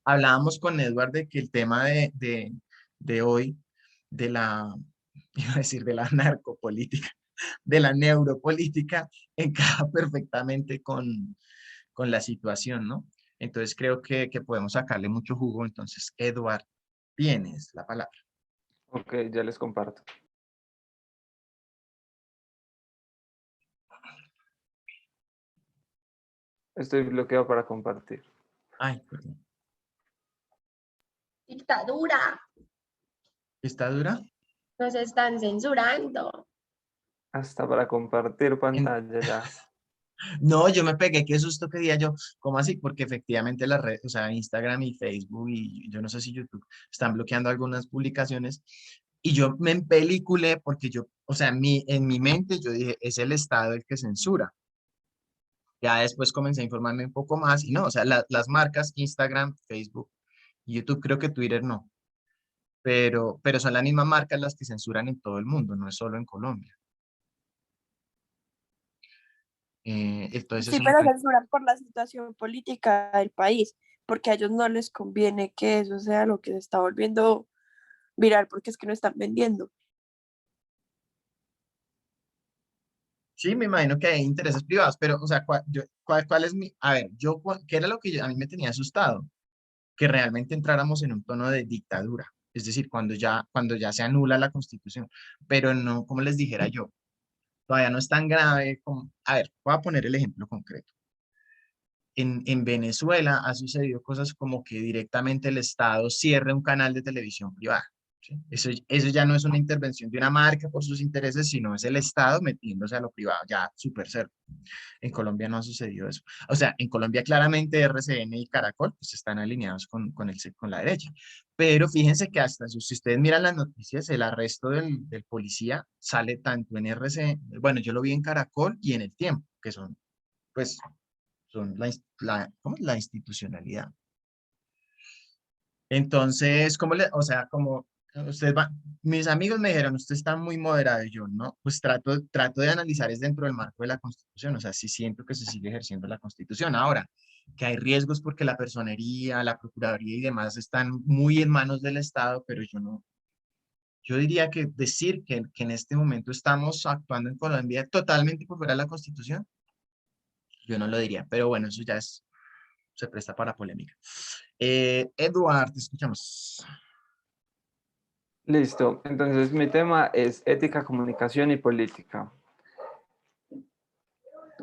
Hablábamos con Edward de que el tema de hoy, de la, iba a decir, de la narcopolítica, de la neuropolítica, encaja perfectamente con la situación, ¿no? Entonces creo que podemos sacarle mucho jugo. Entonces, Edward, tienes la palabra. Ok, ya les comparto. Estoy bloqueado para compartir. Ay, perdón. Dictadura, ¿Está dura? nos están censurando. Hasta para compartir En- pantalla ya. No, yo me pegué, qué susto que día yo, ¿cómo así? Porque efectivamente las redes, o sea, Instagram y Facebook y yo no sé si YouTube están bloqueando algunas publicaciones y yo me empeliculé porque yo, o sea, en mi mente yo dije, es el Estado el que censura. Ya después comencé a informarme un poco más y no, o sea, las marcas Instagram, Facebook, YouTube, creo que Twitter no, pero son las mismas marcas las que censuran en todo el mundo, no es solo en Colombia. Entonces Sí, eso me pero parece. censuran por la situación política del país, porque a ellos no les conviene que eso sea lo que se está volviendo viral, porque es que no están vendiendo. Sí, me imagino que hay intereses privados, pero, o sea, ¿cuál es mi, a ver, ¿qué era lo que a mí me tenía asustado? Que realmente entráramos en un tono de dictadura, es decir, cuando ya se anula la Constitución, pero no, como les dijera yo, todavía no es tan grave como, a ver, voy a poner el ejemplo concreto. En Venezuela ha sucedido cosas como que directamente el Estado cierre un canal de televisión privada. ¿Sí? Eso ya no es una intervención de una marca por sus intereses, sino es el Estado metiéndose a lo privado, ya súper cerca. En Colombia no ha sucedido eso. O sea, en Colombia claramente RCN y Caracol pues están alineados con la derecha. Pero fíjense que hasta si ustedes miran las noticias, el arresto del policía sale tanto en RCN, bueno, yo lo vi en Caracol y en El Tiempo, que son, pues, son ¿cómo es? La institucionalidad. Entonces, o sea, como mis amigos me dijeron, usted está muy moderado y yo, ¿no? Pues trato de analizar es dentro del marco de la Constitución, o sea, sí siento que se sigue ejerciendo la Constitución. Ahora, que hay riesgos porque la personería, la procuraduría y demás están muy en manos del Estado, pero yo no, yo diría que decir que en este momento estamos actuando en Colombia totalmente por fuera de la Constitución, yo no lo diría, pero bueno, eso ya se presta para polémica. Eduard, te escuchamos. Listo, entonces mi tema es ética, comunicación y política.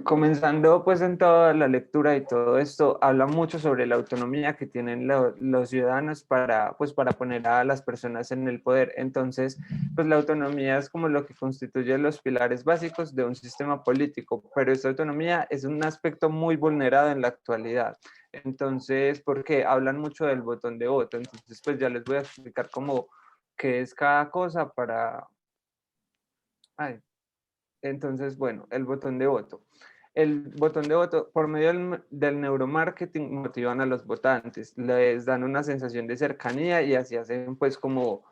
Comenzando pues en toda la lectura y todo esto, habla mucho sobre la autonomía que tienen los ciudadanos pues, para poner a las personas en el poder. Entonces, pues la autonomía es como lo que constituye los pilares básicos de un sistema político, pero esta autonomía es un aspecto muy vulnerado en la actualidad. Entonces, porque hablan mucho del botón de voto, entonces pues ya les voy a explicar cómo qué es cada cosa para... Ay, entonces, bueno, el botón de voto. El botón de voto, por medio del neuromarketing, motivan a los votantes, les dan una sensación de cercanía y así hacen, pues, como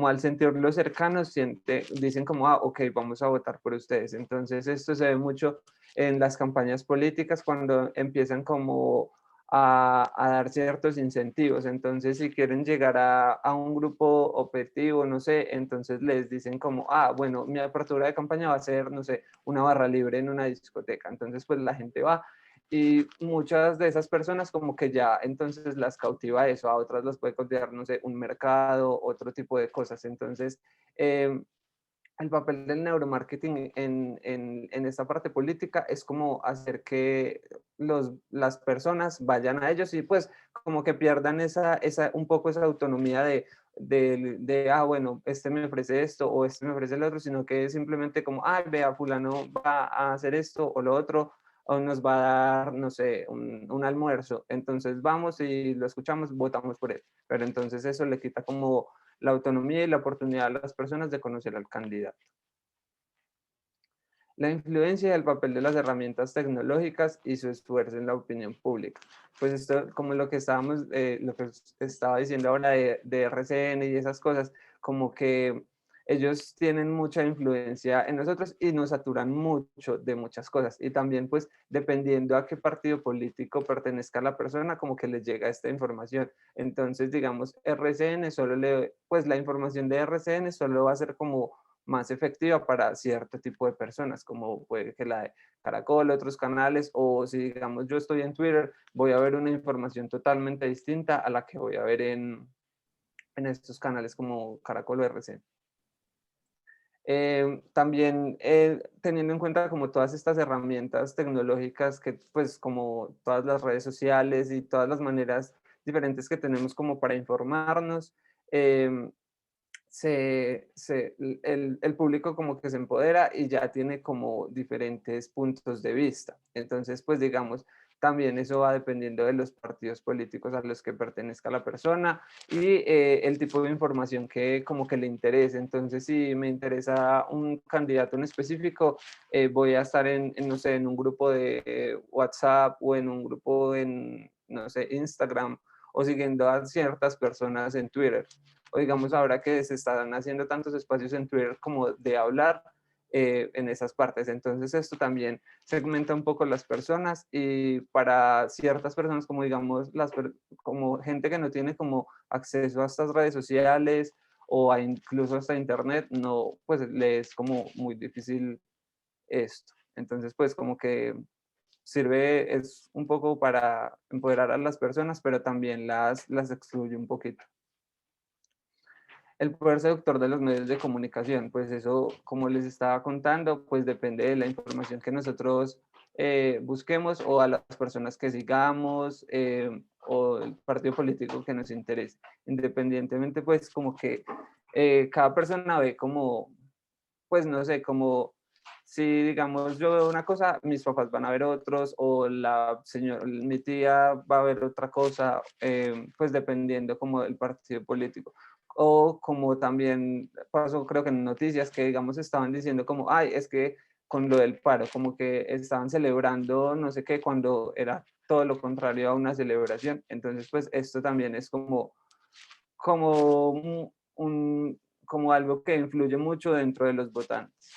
al sentirlos cercanos, dicen como, ah, ok, vamos a votar por ustedes. Entonces, esto se ve mucho en las campañas políticas cuando empiezan como a dar ciertos incentivos. Entonces, si quieren llegar a un grupo objetivo, no sé, entonces les dicen como, ah, bueno, mi apertura de campaña va a ser, no sé, una barra libre en una discoteca. Entonces, pues la gente va y muchas de esas personas como que ya entonces las cautiva eso, a otras las puede cautivar, no sé, un mercado, otro tipo de cosas. Entonces, el papel del neuromarketing en esta parte política es como hacer que las personas vayan a ellos y pues como que pierdan un poco esa autonomía ah, bueno, este me ofrece esto o este me ofrece el otro, sino que simplemente como, ah, vea, fulano va a hacer esto o lo otro, o nos va a dar, no sé, un almuerzo. Entonces vamos y lo escuchamos, votamos por él. Pero entonces eso le quita como la autonomía y la oportunidad a las personas de conocer al candidato. La influencia y el papel de las herramientas tecnológicas y su esfuerzo en la opinión pública. Pues esto, como lo que lo que estaba diciendo ahora de RCN y esas cosas, como que ellos tienen mucha influencia en nosotros y nos saturan mucho de muchas cosas. Y también, pues, dependiendo a qué partido político pertenezca la persona, como que les llega esta información. Entonces, digamos, RCN pues la información de RCN solo va a ser como más efectiva para cierto tipo de personas, como puede que la de Caracol, otros canales, o si digamos yo estoy en Twitter, voy a ver una información totalmente distinta a la que voy a ver en estos canales como Caracol o RCN. También teniendo en cuenta como todas estas herramientas tecnológicas que pues como todas las redes sociales y todas las maneras diferentes que tenemos como para informarnos, eh, el público como que se empodera y ya tiene como diferentes puntos de vista. Entonces, pues digamos, también eso va dependiendo de los partidos políticos a los que pertenezca la persona y el tipo de información que como que le interese. Entonces, si me interesa un candidato en específico, voy a estar no sé, en un grupo de WhatsApp o en un grupo en, no sé, Instagram o siguiendo a ciertas personas en Twitter. O digamos ahora que se están haciendo tantos espacios en Twitter como de hablar en esas partes. Entonces esto también segmenta un poco las personas y para ciertas personas como digamos como gente que no tiene como acceso a estas redes sociales o incluso hasta internet, no, pues le es como muy difícil esto. Entonces pues como que sirve, es un poco para empoderar a las personas, pero también las excluye un poquito. El poder seductor de los medios de comunicación, pues eso, como les estaba contando, pues depende de la información que nosotros busquemos o a las personas que sigamos o el partido político que nos interese. Independientemente, pues como que cada persona ve como, pues no sé, como si digamos yo veo una cosa, mis papás van a ver otros o mi tía va a ver otra cosa, pues dependiendo como del partido político. O como también pasó creo que en noticias que digamos estaban diciendo como, ay, es que con lo del paro, como que estaban celebrando no sé qué cuando era todo lo contrario a una celebración. Entonces pues esto también es como como algo que influye mucho dentro de los votantes.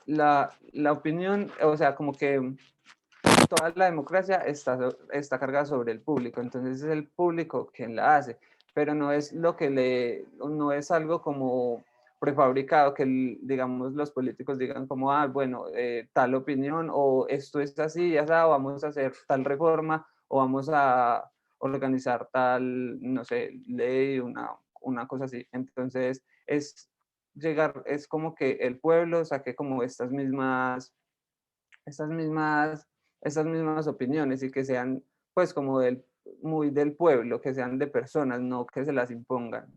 La opinión, o sea, como que toda la democracia está cargada sobre el público, entonces es el público quien la hace, pero no es no es algo como prefabricado que digamos los políticos digan como, ah, bueno, tal opinión o esto es así, ya sabes, vamos a hacer tal reforma o vamos a organizar tal, no sé, ley, una cosa así. Entonces es como que el pueblo saque como estas mismas, estas mismas opiniones y que sean pues como muy del pueblo, que sean de personas, no que se las impongan.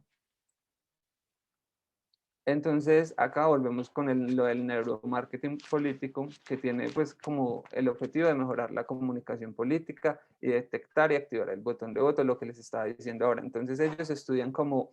Entonces, acá volvemos con lo del neuromarketing político, que tiene pues como el objetivo de mejorar la comunicación política y detectar y activar el botón de voto, lo que les estaba diciendo ahora. Entonces, ellos estudian como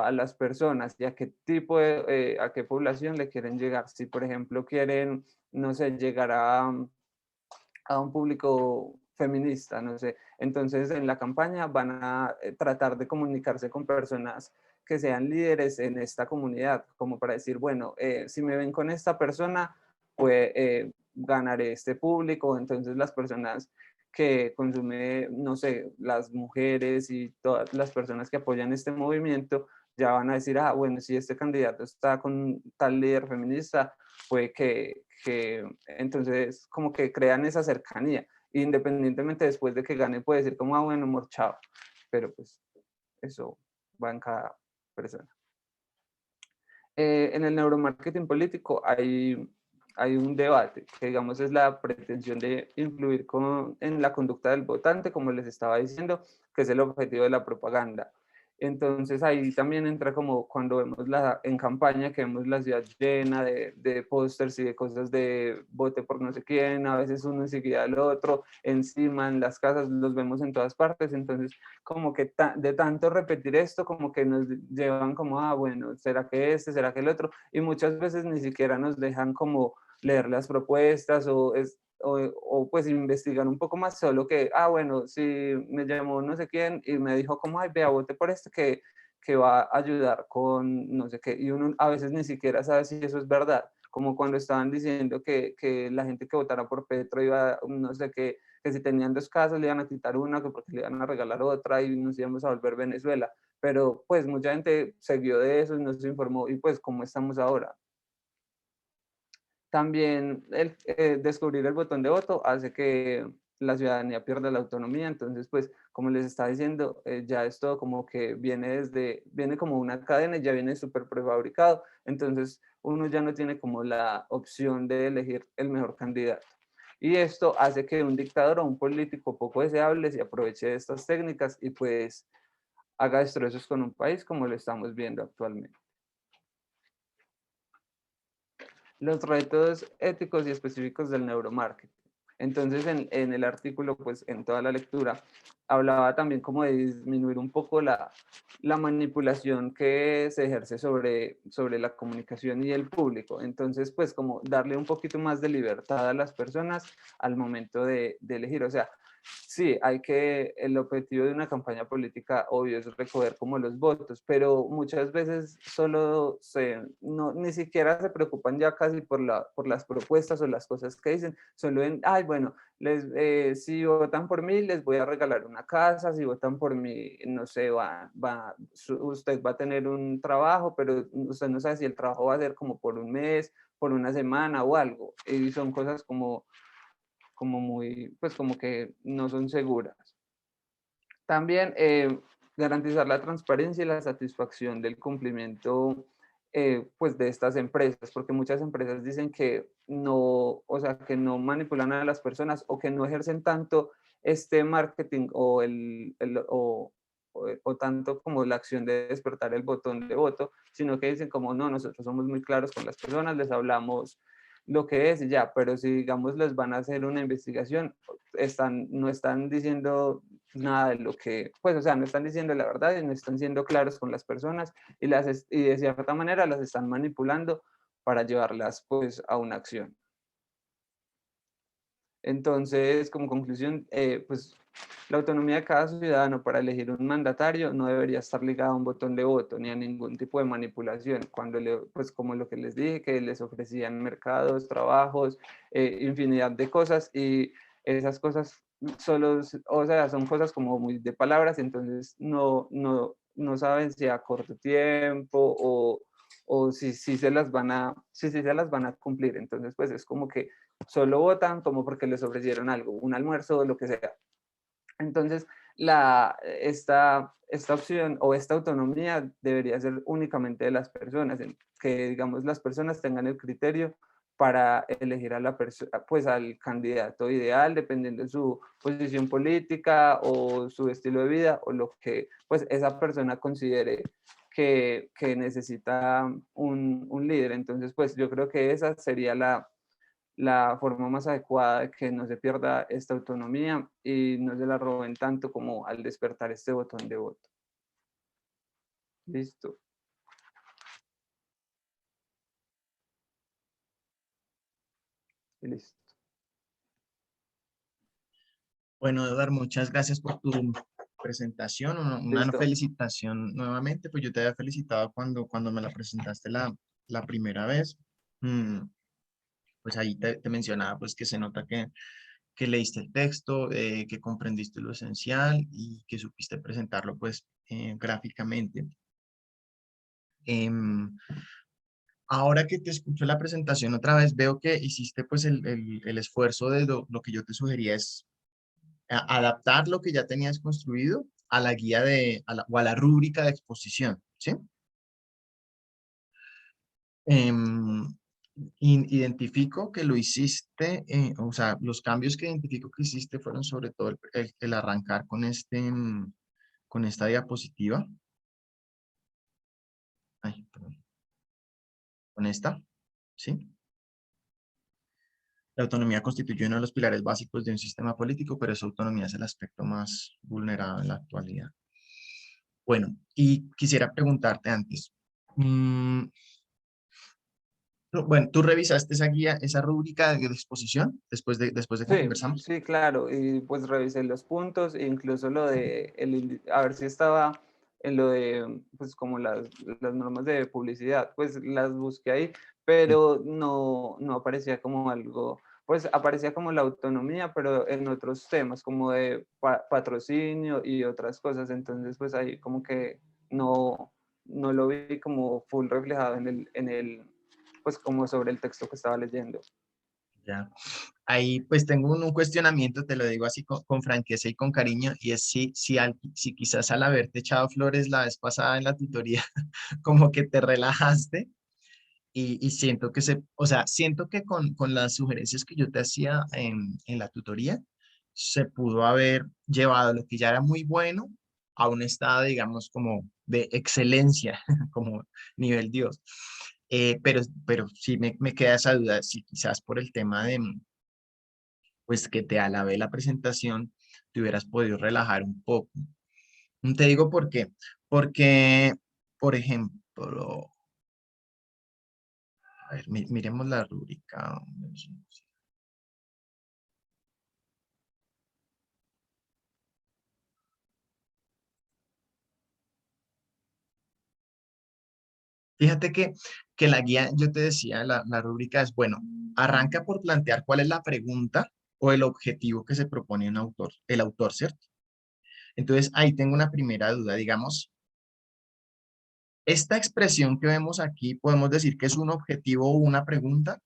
a las personas y a qué tipo a qué población le quieren llegar. Si, por ejemplo, quieren, no sé, llegar a un público feminista, no sé. Entonces, en la campaña van a tratar de comunicarse con personas que sean líderes en esta comunidad, como para decir, bueno, si me ven con esta persona, pues ganaré este público. Entonces, las personas que consumen, no sé, las mujeres y todas las personas que apoyan este movimiento, ya van a decir, ah, bueno, si este candidato está con tal líder feminista, puede que entonces como que crean esa cercanía, independientemente después de que gane puede decir como, ah, bueno, amor, chao, pero pues eso va en cada persona. En el neuromarketing político hay un debate que digamos es la pretensión de influir en la conducta del votante, como les estaba diciendo, que es el objetivo de la propaganda. Entonces ahí también entra como cuando vemos en campaña que vemos la ciudad llena de pósters y de cosas de vote por no sé quién, a veces uno enseguida al otro, encima en las casas los vemos en todas partes, entonces como que de tanto repetir esto como que nos llevan como, ah, bueno, ¿será que será que el otro? Y muchas veces ni siquiera nos dejan como leer las propuestas o pues investigar un poco más, solo que, ah, bueno, si me llamó no sé quién y me dijo como, ay, vea, vote por esto, que que va a ayudar con no sé qué, y uno a veces ni siquiera sabe si eso es verdad, como cuando estaban diciendo que la gente que votara por Petro iba, no sé qué, que si tenían 2 casas le iban a quitar una, que porque le iban a regalar otra y nos íbamos a volver Venezuela, pero pues mucha gente siguió de eso y no se informó, y pues cómo estamos ahora. También descubrir el botón de voto hace que la ciudadanía pierda la autonomía, entonces pues como les estaba diciendo, ya esto como que viene como una cadena y ya viene súper prefabricado, entonces uno ya no tiene como la opción de elegir el mejor candidato. Y esto hace que un dictador o un político poco deseable se aproveche de estas técnicas y pues haga destrozos con un país como lo estamos viendo actualmente. Los retos éticos y específicos del neuromarketing. Entonces, en el artículo, pues en toda la lectura, hablaba también como de disminuir un poco la manipulación que se ejerce sobre la comunicación y el público. Entonces, pues como darle un poquito más de libertad a las personas al momento de elegir. O sea, sí, el objetivo de una campaña política, obvio, es recoger como los votos, pero muchas veces ni siquiera se preocupan ya casi por las propuestas o las cosas que dicen, solo en, ay, bueno, si votan por mí, les voy a regalar una casa, si votan por mí, no sé, usted va a tener un trabajo, pero usted no sabe si el trabajo va a ser como por un mes, por una semana o algo, y son cosas como muy, pues como que no son seguras. También garantizar la transparencia y la satisfacción del cumplimiento pues de estas empresas, porque muchas empresas dicen que no, o sea, que no manipulan a las personas o que no ejercen tanto este marketing o tanto como la acción de despertar el botón de voto, sino que dicen como no, nosotros somos muy claros con las personas, les hablamos lo que es y ya, pero si digamos les van a hacer una investigación, no están diciendo nada de lo que, pues o sea, no están diciendo la verdad y no están siendo claros con las personas y de cierta manera las están manipulando para llevarlas pues a una acción. Entonces, como conclusión, pues la autonomía de cada ciudadano para elegir un mandatario no debería estar ligada a un botón de voto ni a ningún tipo de manipulación. Pues como lo que les dije, que les ofrecían mercados, trabajos, infinidad de cosas y esas cosas o sea, son cosas como muy de palabras, entonces no saben si a corto tiempo o si se las van si se las van a cumplir. Entonces, pues es como que solo votan como porque les ofrecieron algo, un almuerzo o lo que sea. Entonces, esta opción o esta autonomía debería ser únicamente de las personas, que digamos las personas tengan el criterio para elegir pues al candidato ideal, dependiendo de su posición política o su estilo de vida o lo que pues esa persona considere que necesita un líder. Entonces, pues yo creo que esa sería la forma más adecuada de que no se pierda esta autonomía y no se la roben tanto como al despertar este botón de voto. Listo. Listo. Bueno, Eduardo, muchas gracias por tu presentación, una Listo. felicitación nuevamente, pues yo te había felicitado cuando me la presentaste la primera vez. Pues ahí te mencionaba pues que se nota que leíste el texto, que comprendiste lo esencial y que supiste presentarlo pues gráficamente. Em, Ahora que te escucho la presentación otra vez, veo que hiciste pues el esfuerzo de lo que yo te sugería es adaptar lo que ya tenías construido a la guía o a la rúbrica de exposición, ¿sí? Em, Identifico que lo hiciste, o sea, los cambios que identifico que hiciste fueron sobre todo el arrancar con esta diapositiva. Ay, perdón. Con esta, ¿sí? La autonomía constituye uno de los pilares básicos de un sistema político, pero esa autonomía es el aspecto más vulnerado en la actualidad. Bueno, y quisiera preguntarte antes. Bueno, ¿tú revisaste esa guía, esa rúbrica de exposición después de que Sí, conversamos? sí, claro, y pues revisé los puntos, e incluso lo de a ver si estaba en lo de, pues como las normas de publicidad, pues las busqué ahí, pero no aparecía como algo, pues aparecía como la autonomía, pero en otros temas, como de patrocinio y otras cosas, entonces pues ahí como que no lo vi como full reflejado pues como sobre el texto que estaba leyendo. Ya. Ahí pues tengo un cuestionamiento, te lo digo así con franqueza y con cariño, y es si quizás al haberte echado flores la vez pasada en la tutoría, como que te relajaste y siento que o sea, siento que con las sugerencias que yo te hacía en la tutoría, se pudo haber llevado lo que ya era muy bueno a un estado, digamos, como de excelencia, como nivel Dios. Pero sí me queda esa duda, si quizás por el tema de, pues que te alabé la presentación, te hubieras podido relajar un poco. Te digo por qué. Porque, por ejemplo, a ver, miremos la rúbrica. Fíjate que la guía, yo te decía, la rúbrica es, bueno, arranca por plantear cuál es la pregunta o el objetivo que se propone el autor, ¿cierto? Entonces, ahí tengo una primera duda, digamos, esta expresión que vemos aquí, podemos decir que es un objetivo o una pregunta.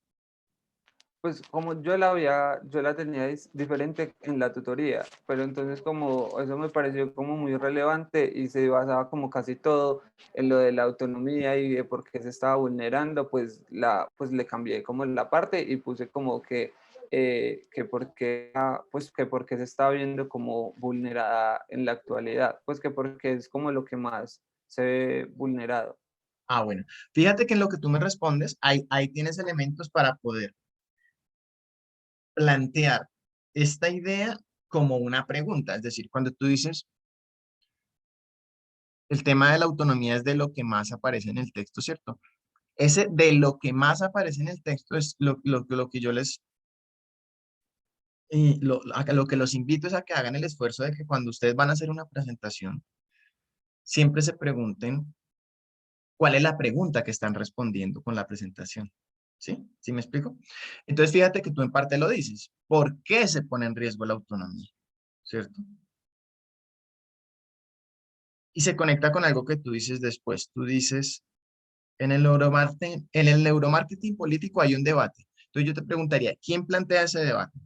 Pues como yo la tenía diferente en la tutoría, pero entonces como eso me pareció como muy relevante y se basaba como casi todo en lo de la autonomía y de por qué se estaba vulnerando, pues pues le cambié como la parte y puse como que porque, pues que porque se está viendo como vulnerada en la actualidad, pues que porque es como lo que más se ve vulnerado. Ah, bueno, fíjate que en lo que tú me respondes, ahí tienes elementos para poder plantear esta idea como una pregunta. Es decir, cuando tú dices, el tema de la autonomía es de lo que más aparece en el texto, ¿cierto? Ese de lo que más aparece en el texto es lo que yo les, a lo que los invito es a que hagan el esfuerzo de que cuando ustedes van a hacer una presentación, siempre se pregunten cuál es la pregunta que están respondiendo con la presentación. ¿Sí? ¿Sí me explico? Entonces, fíjate que tú en parte lo dices. ¿Por qué se pone en riesgo la autonomía? ¿Cierto? Y se conecta con algo que tú dices después. Tú dices, en el neuromarketing político hay un debate. Entonces yo te preguntaría, ¿quién plantea ese debate?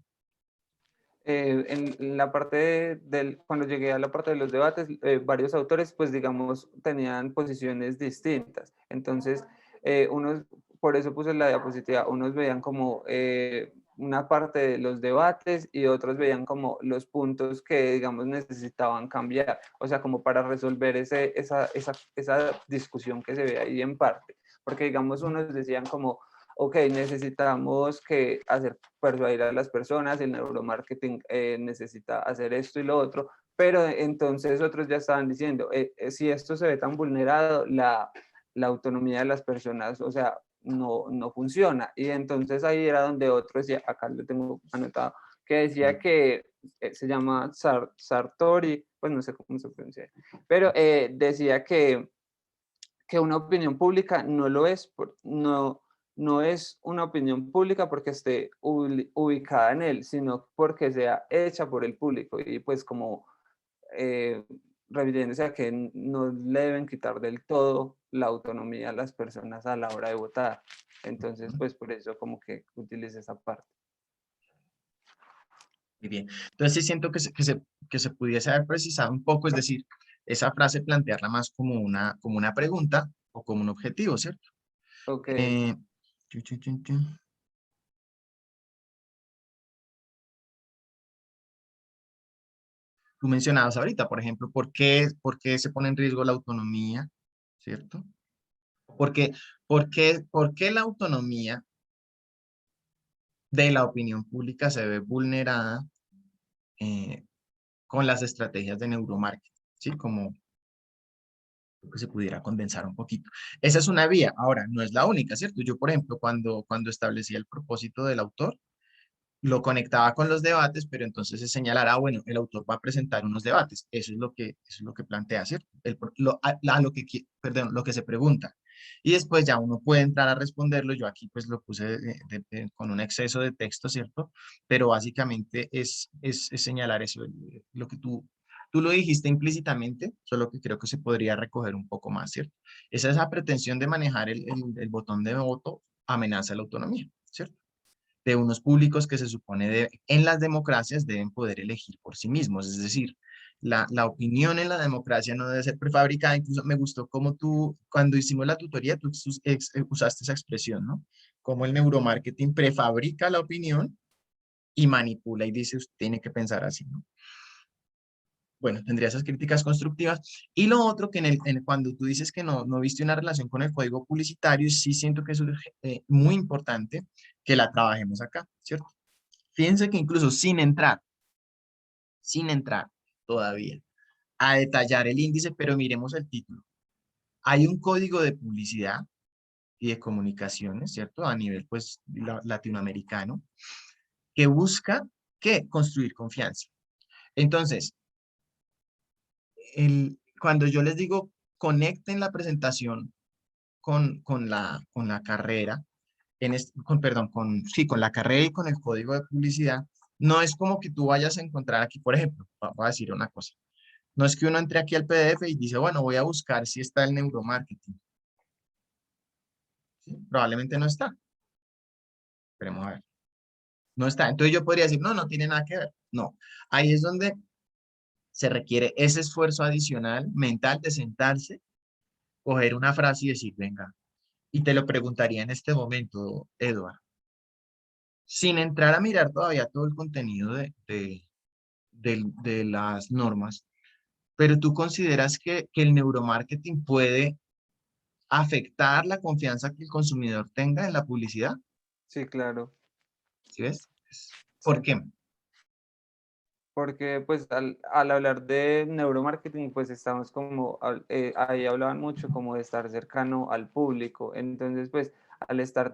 En la parte cuando llegué a la parte de los debates, varios autores, pues digamos, tenían posiciones distintas. Entonces, unos, por eso puse la diapositiva, unos veían como una parte de los debates y otros veían como los puntos que, digamos, necesitaban cambiar. O sea, como para resolver esa discusión que se ve ahí en parte. Porque, digamos, unos decían como ok, necesitamos hacer persuadir a las personas, el neuromarketing necesita hacer esto y lo otro, pero entonces otros ya estaban diciendo, si esto se ve tan vulnerado, la autonomía de las personas, o sea, no funciona. Y entonces ahí era donde otro decía, acá lo tengo anotado, que decía que se llama Sartori, pues no sé cómo se pronuncia, pero decía que una opinión pública no lo es, no es una opinión pública porque esté ubicada en él, sino porque sea hecha por el público y pues como eh, refiriéndose a que no le deben quitar del todo la autonomía a las personas a la hora de votar. Entonces, pues por eso como que utilice esa parte. Muy bien. Entonces sí siento que se pudiese haber precisado un poco, es decir, esa frase plantearla más como una pregunta o como un objetivo, ¿cierto? Ok. Eh, chu, chu, chu, chu. Tú mencionabas ahorita, por ejemplo, ¿por qué se pone en riesgo la autonomía? ¿Cierto? Porque, ¿por qué la autonomía de la opinión pública se ve vulnerada eh, con las estrategias de neuromarketing? ¿Sí? Como que se pudiera condensar un poquito. Esa es una vía. Ahora, no es la única, ¿cierto? Yo, por ejemplo, cuando establecí el propósito del autor, lo conectaba con los debates, pero entonces se señalará, bueno, el autor va a presentar unos debates. Eso es lo que plantea, ¿cierto? Perdón, lo que se pregunta. Y después ya uno puede entrar a responderlo. Yo aquí pues lo puse con un exceso de texto, ¿cierto? Pero básicamente es señalar eso, lo que tú lo dijiste implícitamente, solo que creo que se podría recoger un poco más, ¿cierto? Esa pretensión de manejar el botón de voto amenaza la autonomía, ¿cierto? De unos públicos que se supone en las democracias deben poder elegir por sí mismos. Es decir, la opinión en la democracia no debe ser prefabricada. Incluso me gustó cómo tú, cuando hicimos la tutoría, tú usaste esa expresión, ¿no? Cómo el neuromarketing prefabrica la opinión y manipula y dice, usted tiene que pensar así, ¿no? Bueno, tendría esas críticas constructivas. Y lo otro que cuando tú dices que no viste una relación con el código publicitario, sí siento que es muy importante que la trabajemos acá, ¿cierto? Fíjense que incluso sin entrar todavía a detallar el índice, pero miremos el título. Hay un código de publicidad y de comunicaciones, ¿cierto? A nivel, pues, latinoamericano, que busca, ¿qué? Construir confianza. Entonces, cuando yo les digo, conecten la presentación con la carrera, perdón, sí, con la carrera y con el código de publicidad, no es como que tú vayas a encontrar aquí, por ejemplo, voy a decir una cosa, no es que uno entre aquí al PDF y dice, bueno, voy a buscar si está el neuromarketing. ¿Sí? Probablemente no está. Esperemos a ver. No está. Entonces yo podría decir, no, no tiene nada que ver. No. Ahí es donde se requiere ese esfuerzo adicional mental de sentarse, coger una frase y decir, venga, y te lo preguntaría en este momento, Edward, sin entrar a mirar todavía todo el contenido de las normas, pero tú consideras que el neuromarketing puede afectar la confianza que el consumidor tenga en la publicidad, Sí, claro. ¿sí ves? Sí. ¿Por qué? Porque pues al hablar de neuromarketing, pues estamos como, ahí hablaban mucho como de estar cercano al público. Entonces, pues al estar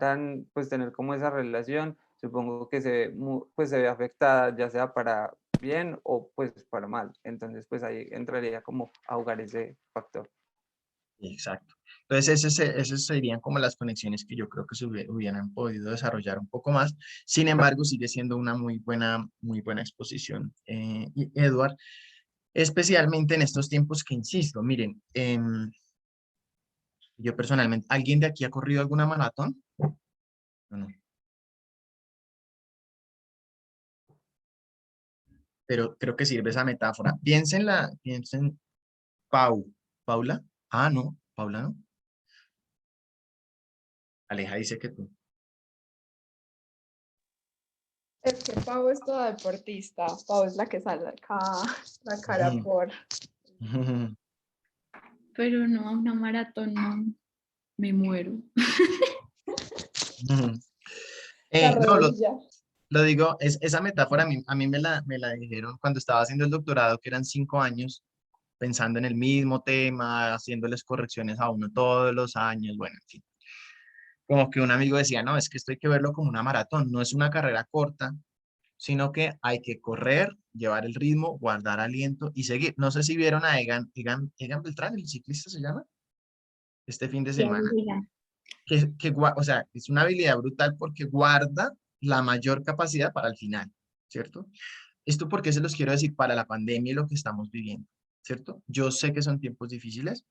pues tener como esa relación, supongo que pues se ve afectada, ya sea para bien o pues para mal. Entonces, pues ahí entraría como a jugar ese factor. Exacto. Entonces, esas serían como las conexiones que yo creo que se hubieran podido desarrollar un poco más. Sin embargo, sigue siendo una muy buena exposición, Edward, especialmente en estos tiempos que insisto. Miren, yo personalmente, ¿alguien de aquí ha corrido alguna maratón? ¿O no? Pero creo que sirve esa metáfora. Piensen, Paula. Ah, no, Paula no. Aleja dice que tú. Es que Pau es toda deportista. Pau es la que sale acá, la cara Ujú. por. Pero no, una maratón no, me muero. La No, rodilla. lo digo, esa metáfora a mí me la dijeron cuando estaba haciendo el doctorado, que eran 5 años, pensando en el mismo tema, haciéndoles correcciones a uno todos los años, bueno, en fin. Como que un amigo decía, no, es que esto hay que verlo como una maratón, no es una carrera corta, sino que hay que correr, llevar el ritmo, guardar aliento y seguir. No sé si vieron a Egan Beltrán, el ciclista se llama, este fin de Sí, así semana, se llama. o sea, es una habilidad brutal porque guarda la mayor capacidad para el final, ¿cierto? Esto porque se los quiero decir para la pandemia y lo que estamos viviendo, ¿cierto? Yo sé que son tiempos difíciles,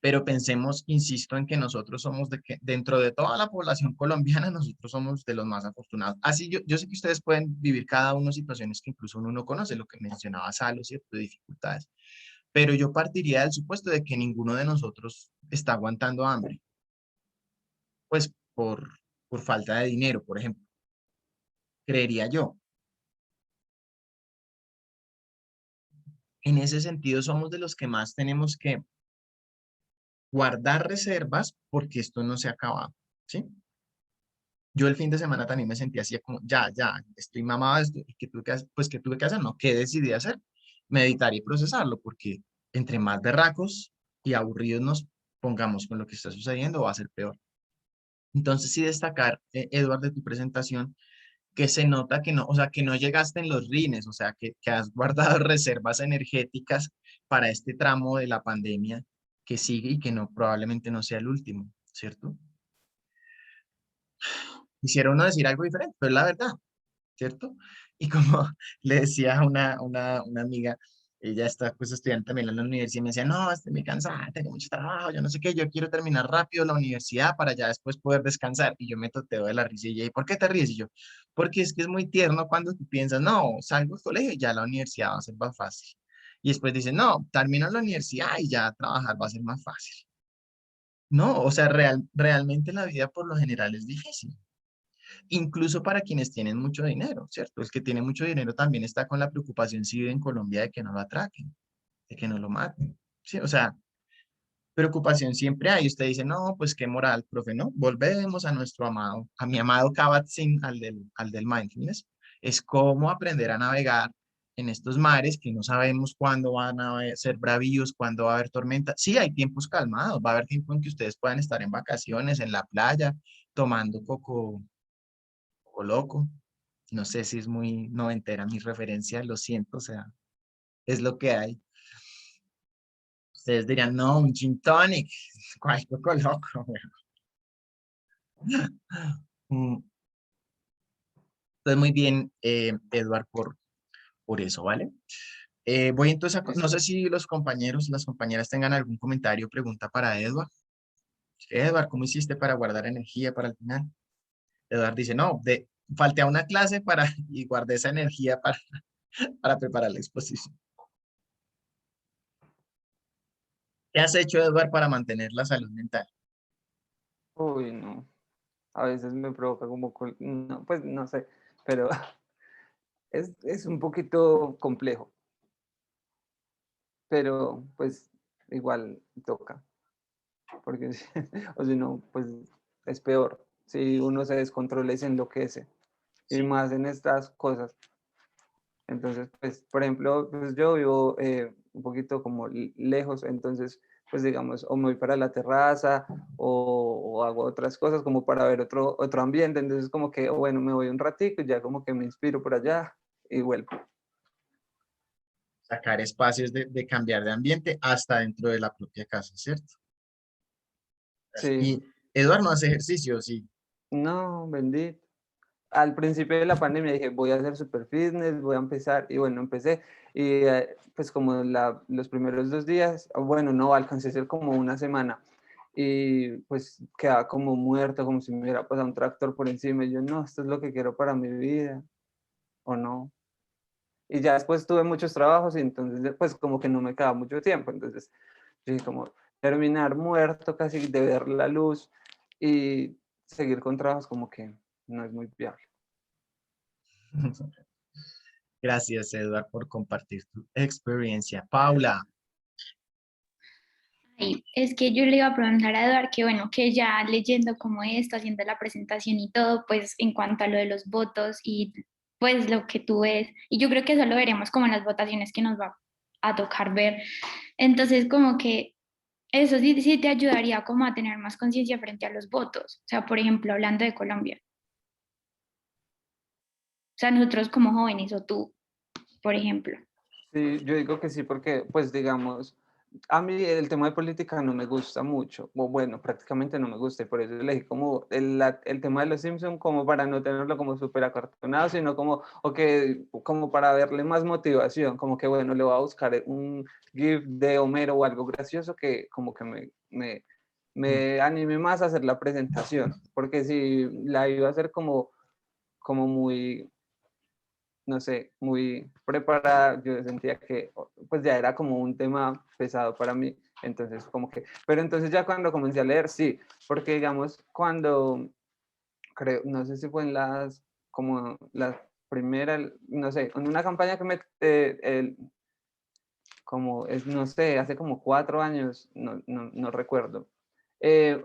pero pensemos, insisto, en que nosotros somos dentro de toda la población colombiana, nosotros somos de los más afortunados. Así yo sé que ustedes pueden vivir cada uno situaciones que incluso uno no conoce, lo que mencionaba Salo, ¿cierto? De dificultades. Pero yo partiría del supuesto de que ninguno de nosotros está aguantando hambre, pues por falta de dinero, por ejemplo, creería yo. En ese sentido, somos de los que más tenemos que guardar reservas porque esto no se ha acabado, ¿sí? Yo el fin de semana también me sentí así como, ya, estoy mamado de esto, ¿y qué tuve que hacer? Pues, ¿qué tuve que hacer? No, ¿qué decidí hacer? Meditar y procesarlo, porque entre más berracos y aburridos nos pongamos con lo que está sucediendo, va a ser peor. Entonces, sí destacar, Eduardo, de tu presentación, que se nota que no, o sea, que no llegaste en los rines, o sea, que has guardado reservas energéticas para este tramo de la pandemia que sigue y que no, probablemente no sea el último, ¿cierto? Quisiera uno decir algo diferente, pero es la verdad, ¿cierto? Y como le decía a una amiga, ella está pues estudiante también en la universidad y me decía, no, estoy muy cansada, tengo mucho trabajo, yo no sé qué, yo quiero terminar rápido la universidad para ya después poder descansar. Y yo me toteo de la risa y ella, ¿y por qué te ríes? Y yo, porque es que es muy tierno cuando tú piensas, no, salgo del colegio y ya la universidad va a ser más fácil. Y después dices, no, termino la universidad y ya trabajar va a ser más fácil. No, o sea, realmente la vida por lo general es difícil, incluso para quienes tienen mucho dinero, ¿cierto? El que tiene mucho dinero también está con la preocupación, si vive en Colombia, de que no lo atraquen, de que no lo maten, ¿sí? O sea, preocupación siempre hay. Usted dice, no, pues qué moral, profe, ¿no? Volvemos a nuestro amado, a mi amado Kabat-Zinn, al del mindfulness, es cómo aprender a navegar en estos mares que no sabemos cuándo van a ser bravíos, cuándo va a haber tormenta. Sí, hay tiempos calmados, va a haber tiempo en que ustedes puedan estar en vacaciones, en la playa, tomando coco loco. No sé si es muy noventera mi referencia, lo siento, o sea, es lo que hay. Ustedes dirían, no, un gin tonic, ¿cuál coco loco? Mm, Entonces, muy bien, Edward, por eso, ¿vale? Voy entonces no sé Listo. si los compañeros, las compañeras tengan algún comentario o pregunta para Edward. Edward, ¿cómo hiciste para guardar energía para el final? Edward dice, no, falté a una clase y guardé esa energía para preparar la exposición. ¿Qué has hecho, Edward, para mantener la salud mental? Uy, no. A veces me provoca como, no, pues no sé, pero es un poquito complejo, pero pues igual toca, porque o si no, pues es peor. Si uno se descontrola y se enloquece, y Sí. más en estas cosas. Entonces, pues, por ejemplo, pues yo vivo un poquito como lejos, entonces, pues digamos, o me voy para la terraza o hago otras cosas como para ver otro ambiente, entonces como que, bueno, me voy un ratico y ya como que me inspiro por allá y vuelvo. Sacar espacios de cambiar de ambiente hasta dentro de la propia casa, ¿cierto? Sí, Y Eduardo no hace ejercicio, sí. no, bendito. Al principio de la pandemia dije, voy a hacer super fitness, voy a empezar, y bueno, empecé, y pues como los primeros 2 días, bueno, no, alcancé a ser como una semana, y pues quedaba como muerto, como si me hubiera pasado un tractor por encima, y yo, no, esto es lo que quiero para mi vida, o no. Y ya después tuve muchos trabajos, y entonces pues como que no me quedaba mucho tiempo, entonces dije como terminar muerto casi de ver la luz, y seguir con trabajos como que no es muy viable. Gracias, Eduardo, por compartir tu experiencia. Paula, Ay, es que yo le iba a preguntar a Eduard que bueno, que ya leyendo como esto, haciendo la presentación y todo, pues en cuanto a lo de los votos y pues lo que tú ves, y yo creo que eso lo veremos como en las votaciones que nos va a tocar ver. Entonces, como que eso sí, sí te ayudaría como a tener más conciencia frente a los votos. O sea, por ejemplo, hablando de Colombia. O sea, nosotros como jóvenes o tú, por ejemplo. Sí, yo digo que sí, porque, pues, digamos, a mí el tema de política no me gusta mucho, o bueno, prácticamente no me gusta, y por eso elegí como el tema de los Simpson como para no tenerlo como súper acartonado, sino como, como para verle más motivación, como que, bueno, le voy a buscar un GIF de Homero o algo gracioso que como que me anime más a hacer la presentación, porque si la iba a hacer como muy no sé, muy preparada, yo sentía que pues ya era como un tema pesado para mí, entonces como que, pero entonces ya cuando comencé a leer, sí, porque digamos, cuando, creo, no sé si fue en como la primera, no sé, en una campaña que como, no sé, hace como 4 años, no recuerdo,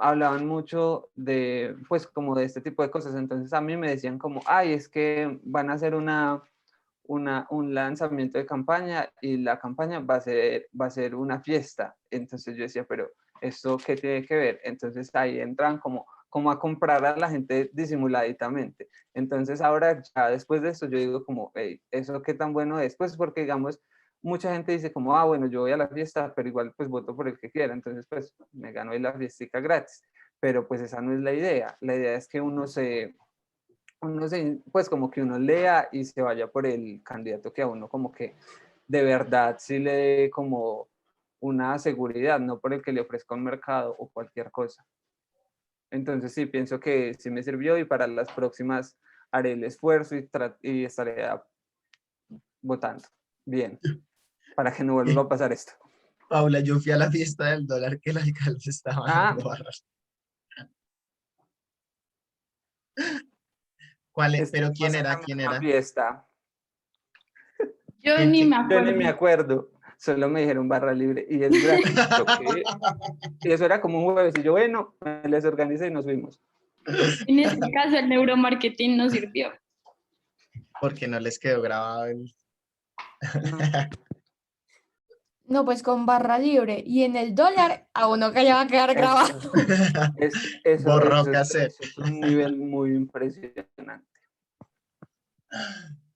hablaban mucho de, pues como de este tipo de cosas, entonces a mí me decían como, ay, es que van a hacer un lanzamiento de campaña y la campaña va a ser una fiesta. Entonces yo decía, pero ¿esto qué tiene que ver? Entonces ahí entran como como a comprar a la gente disimuladamente. Entonces ahora ya después de esto yo digo como, hey, ¿eso qué tan bueno es? Pues porque digamos, mucha gente dice como, bueno, yo voy a la fiesta, pero igual pues voto por el que quiera, entonces pues me gano ahí la fiestica gratis. Pero pues esa no es la idea es que pues como que uno lea y se vaya por el candidato que a uno como que de verdad sí le dé como una seguridad, no por el que le ofrezca un mercado o cualquier cosa. Entonces sí, pienso que sí me sirvió y para las próximas haré el esfuerzo y estaré votando bien, para que no vuelva a pasar esto. Paula, yo fui a la fiesta del dólar que el alcalde estaba dando barras. ¿Cuál es? ¿Pero quién Estuvimos en era? la ¿Quién misma era? fiesta. Yo ¿Quién, ni quién? me Yo ni acuerdo. me acuerdo, solo me dijeron barra libre y es gratis. ¿Yo qué? Y eso era como un jueves y yo, bueno, me les organicé y nos fuimos. En este caso, el neuromarketing no sirvió. Porque no les quedó grabado el... No. No, pues con barra libre. Y en el dólar, a uno que ya va a quedar grabado. Borró Eso cassette. es un nivel muy impresionante.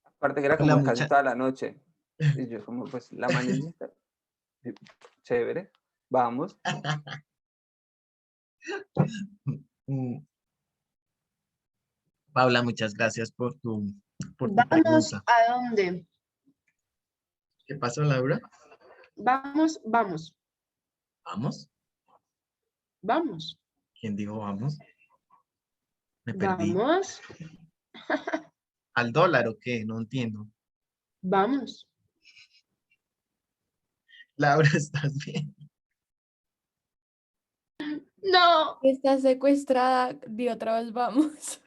Aparte que era Hola, como casi toda la noche. Y yo como, pues, la mañanita. Chévere, vamos. Mm, Paula, muchas gracias por tu Vamos pregunta. a dónde. ¿Qué pasó, Laura? Vamos, vamos, ¿Vamos? vamos, ¿Quién dijo vamos? Me perdí. vamos, ¿Al dólar o qué? No entiendo. vamos. Laura, ¿estás bien? No, Está secuestrada, di otra vez vamos.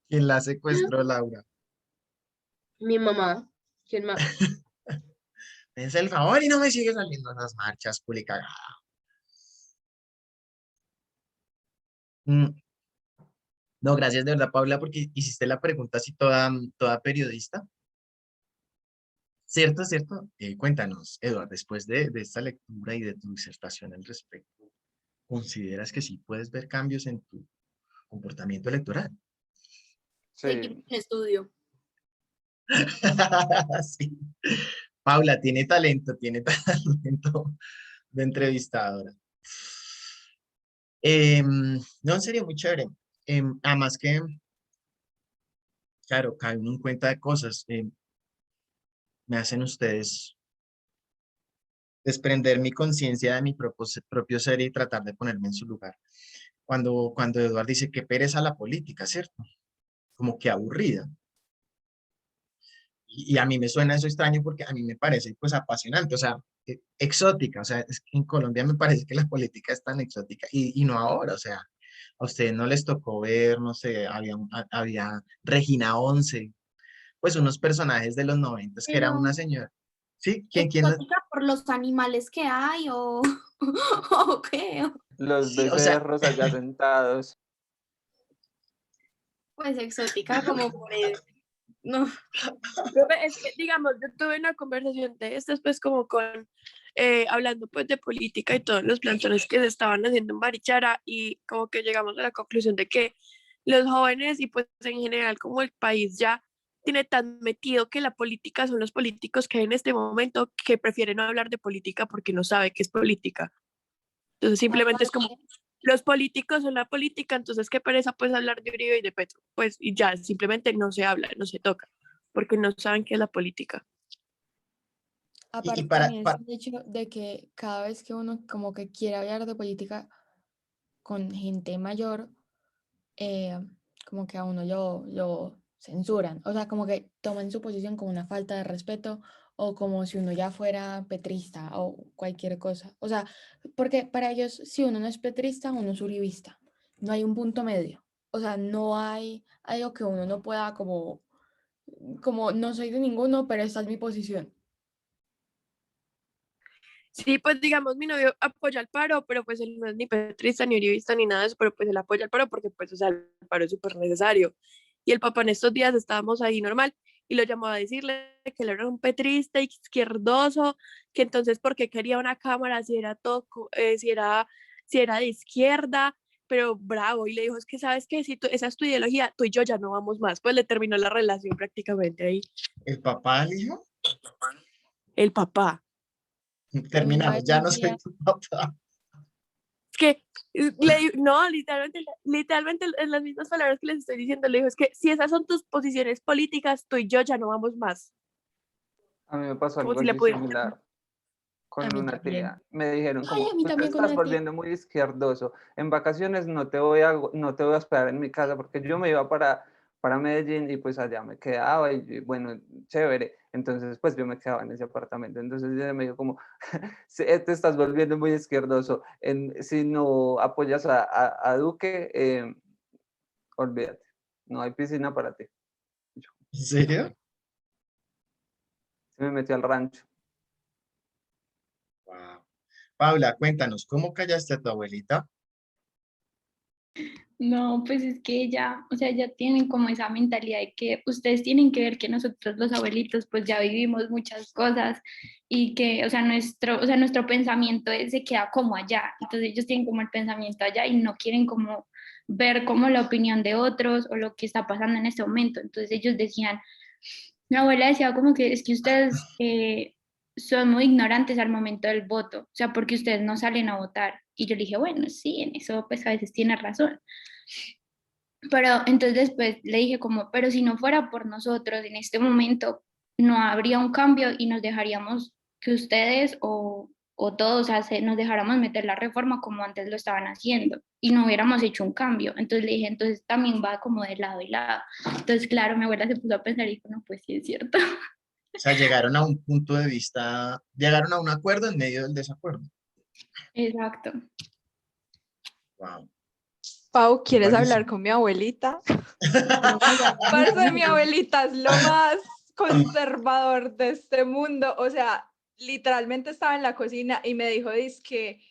¿Quién la secuestró, Laura? mi mamá. ¿Quién más? Me hace el favor y no me sigue saliendo a las marchas, culicagada. No, gracias de verdad, Paula, porque hiciste la pregunta así toda periodista. ¿Cierto, cierto? Cuéntanos, Eduardo, después de esta lectura y de tu disertación al respecto, ¿consideras que sí puedes ver cambios en tu comportamiento electoral? Sí. Estudio. Sí. Paula tiene talento de entrevistadora. No, en serio, muy chévere. Además que, claro, cae uno en cuenta de cosas. Me hacen ustedes desprender mi conciencia de mi propio ser y tratar de ponerme en su lugar. Cuando Eduardo dice que pereza la política, ¿cierto? Como que aburrida. Y a mí me suena eso extraño porque a mí me parece pues apasionante, o sea, exótica, o sea, es que en Colombia me parece que la política es tan exótica y no ahora, o sea, a ustedes no les tocó ver, no sé, había Regina 11, pues unos personajes de los 90 que era una Pero señora. ¿Sí? ¿Quién? exótica por los animales que hay o, o qué. Los Sí, o sea, becerros allá sentados. Pues exótica como por el... No, Es que, digamos, yo tuve una conversación de estas, pues, como con, hablando, pues, de política y todos los plantones que se estaban haciendo en Barichara y como que llegamos a la conclusión de que los jóvenes y, pues, en general, como el país ya tiene tan metido que la política son los políticos que hay en este momento que prefieren no hablar de política porque no sabe qué es política. Entonces, simplemente es como, los políticos son la política, entonces qué pereza, pues, hablar de Uribe y de Petro, pues, y ya, simplemente no se habla, no se toca porque no saben qué es la política. y, y Aparte para, también es para, el hecho de que cada vez que uno como que quiere hablar de política con gente mayor, eh, como que a uno lo censuran. O sea, como que toman su posición como una falta de respeto o como si uno ya fuera petrista o cualquier cosa. O sea, porque para ellos, si uno no es petrista, uno es uribista. No hay un punto medio. O sea, no hay algo que uno no pueda como no soy de ninguno, pero esta es mi posición. Sí, pues digamos, mi novio apoya al paro, pero pues él no es ni petrista, ni uribista, ni nada de eso, pero pues él apoya al paro porque pues, o sea, el paro es súper necesario. Y el papá en estos días estábamos ahí normal y lo llamó a decirle que él era un petrista izquierdoso, que entonces por qué quería una cámara si era todo, si era de izquierda, pero bravo, y le dijo, es que sabes que si esa es tu ideología, tú y yo ya no vamos más, pues le terminó la relación prácticamente ahí, ¿El papá al hijo? el papá. una Terminamos, vez ya mi no soy tía, tu papá. Es que, no, literalmente en las mismas palabras que les estoy diciendo, le dijo, es que si esas son tus posiciones políticas, tú y yo ya no vamos más, A mí me pasó como algo si le así pudieran... similar a con mí una también. tía. Me dijeron Ay, como, a mí tú te también con estás una tía. volviendo muy izquierdoso. En vacaciones no te voy a hospedar en mi casa porque yo me iba para Medellín y pues allá me quedaba y bueno, chévere. Entonces pues yo me quedaba en ese apartamento. Entonces ella me dijo como, "Sí, te estás volviendo muy izquierdoso. Si no apoyas a Duque, olvídate, no hay piscina para ti". Yo, ¿En serio? se me metió al rancho. Wow. Paula, cuéntanos, ¿cómo callaste a tu abuelita? No, pues es que ella, o sea, ya tienen como esa mentalidad de que ustedes tienen que ver que nosotros los abuelitos pues ya vivimos muchas cosas y que, o sea, nuestro pensamiento se queda como allá. Entonces ellos tienen como el pensamiento allá y no quieren como ver como la opinión de otros o lo que está pasando en este momento. Entonces ellos decían, mi abuela decía como que es que ustedes son muy ignorantes al momento del voto, o sea, porque ustedes no salen a votar. Y yo le dije, bueno, sí, en eso pues a veces tiene razón. Pero entonces después le dije como, pero si no fuera por nosotros en este momento, no habría un cambio y nos dejaríamos que ustedes o todos nos dejáramos meter la reforma como antes lo estaban haciendo y no hubiéramos hecho un cambio. Entonces le dije, entonces también va como de lado y lado. Entonces, claro, mi abuela se puso a pensar y dijo, no, pues sí es cierto. O sea, llegaron a un punto de vista, llegaron a un acuerdo en medio del desacuerdo. Exacto. Wow. Pau, ¿quieres hablar Buenísimo. con mi abuelita? No, pues ya Parce, mi no. abuelita es lo más conservador de este mundo. O sea, literalmente estaba en la cocina y me dijo, que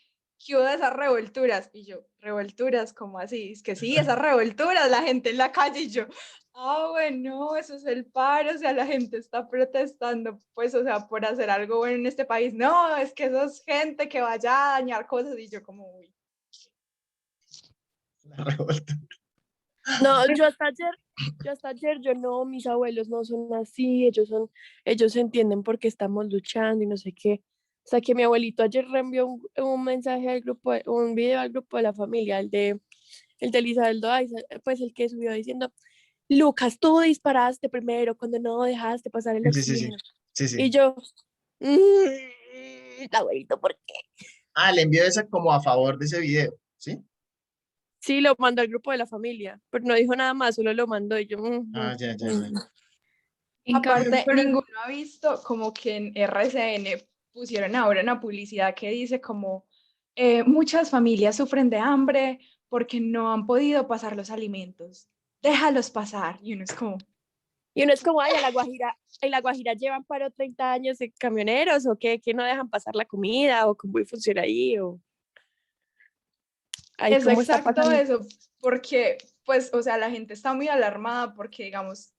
¿qué hubo de esas revolturas? Y yo, ¿revolturas? ¿Cómo así? Es que sí, esas revolturas, la gente en la calle y yo, bueno, eso es el paro, o sea, la gente está protestando, pues, o sea, por hacer algo bueno en este país. No, es que eso es gente que vaya a dañar cosas y yo como, uy. La revolta. No, yo no, mis abuelos no son así, ellos entienden por qué estamos luchando y no sé qué. O sea, que mi abuelito ayer reenvió un mensaje al grupo, un video al grupo de la familia, el de Elizabeth Aiza, pues el que subió diciendo, Lucas, tú disparaste primero cuando no dejaste pasar el Sí, sí, sí. oxígeno. Sí, Y sí. yo, abuelito, ¿por qué? Ah, le envió esa como a favor de ese video, ¿sí? Sí, lo mandó al grupo de la familia, pero no dijo nada más, solo lo mandó y yo, Ah, ya, ya, ya. En cambio, Aparte, pero ninguno ha visto como que en RCN pusieron ahora una publicidad que dice como muchas familias sufren de hambre porque no han podido pasar los alimentos. Déjalos pasar. Y uno es como, y uno es como, ay, en La Guajira llevan paro 30 años de camioneros o qué, que no dejan pasar la comida o cómo funciona ahí o ahí es cómo está exacto pasando. eso, porque pues, o sea, la gente está muy alarmada porque, digamos,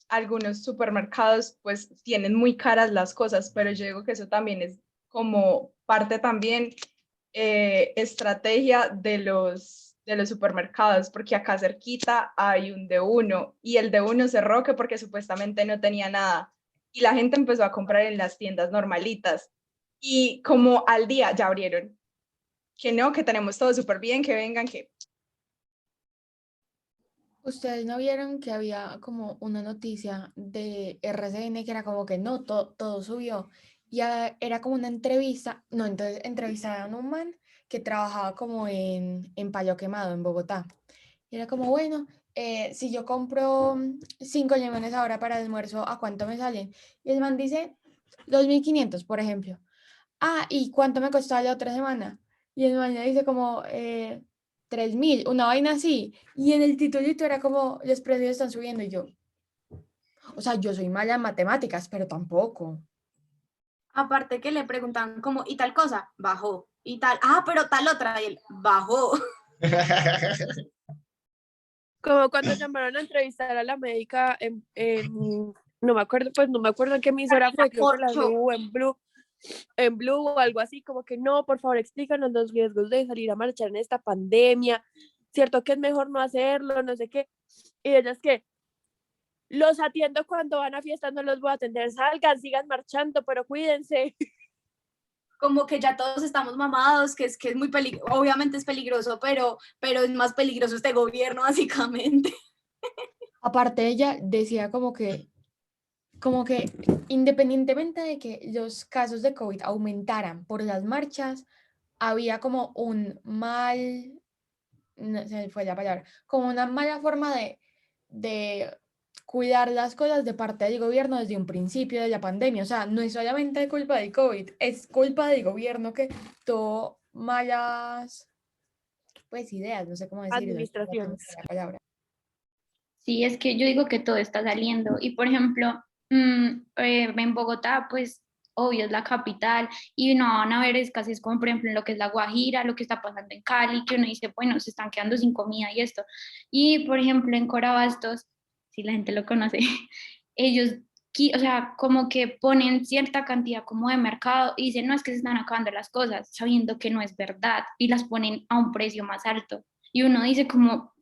algunos supermercados pues tienen muy caras las cosas, pero yo digo que eso también es como parte también estrategia de los supermercados, porque acá cerquita hay un de uno y el de uno cerró que porque supuestamente no tenía nada y la gente empezó a comprar en las tiendas normalitas y como al día ya abrieron, que no, que tenemos todo súper bien, que vengan, que ¿Ustedes no vieron que había como una noticia de RCN que era como que no, todo subió? Y era como una entrevista, no, entonces entrevistaron a un man que trabajaba como en Payo Quemado, en Bogotá. Y era como, bueno, si yo compro 5 limones ahora para el almuerzo, ¿a cuánto me salen? Y el man dice 2.500, por ejemplo. Ah, ¿y cuánto me costó la otra semana? Y el man le dice como 3.000, una vaina así. Y en el titulito era como, los precios están subiendo. Y yo, o sea, yo soy mala en matemáticas, pero tampoco. Aparte que le preguntan como, ¿y tal cosa? Bajó. Y tal, pero tal otra, y él bajó. Como cuando llamaron a entrevistar a la médica no me acuerdo, pues no me acuerdo en qué emisora fue, creo que la Corcho. Blue, en Blue, en Blue o algo así, como que no, por favor, explícanos los riesgos de salir a marchar en esta pandemia, cierto que es mejor no hacerlo, no sé qué. Y ellas que los atiendo cuando van a fiestas, no los voy a atender, salgan, sigan marchando, pero cuídense. Como que ya todos estamos mamados, que es muy peligroso, obviamente es peligroso, pero es más peligroso este gobierno, básicamente. Aparte, ella decía como que independientemente de que los casos de COVID aumentaran por las marchas, había como un mal, no se me fue la palabra, como una mala forma de cuidar las cosas de parte del gobierno desde un principio de la pandemia. O sea, no es solamente culpa del COVID, es culpa del gobierno que tuvo malas, pues, ideas, no sé cómo decirlo, no sé Administraciones. la palabra. Sí, es que yo digo que todo está saliendo. Y por ejemplo, en Bogotá, pues obvio es la capital y no van a haber escasez como por ejemplo en lo que es La Guajira, lo que está pasando en Cali, que uno dice, bueno, se están quedando sin comida y esto. Y por ejemplo en Corabastos, si la gente lo conoce, ellos, o sea, como que ponen cierta cantidad como de mercado y dicen, no, es que se están acabando las cosas, sabiendo que no es verdad y las ponen a un precio más alto. Y uno dice como,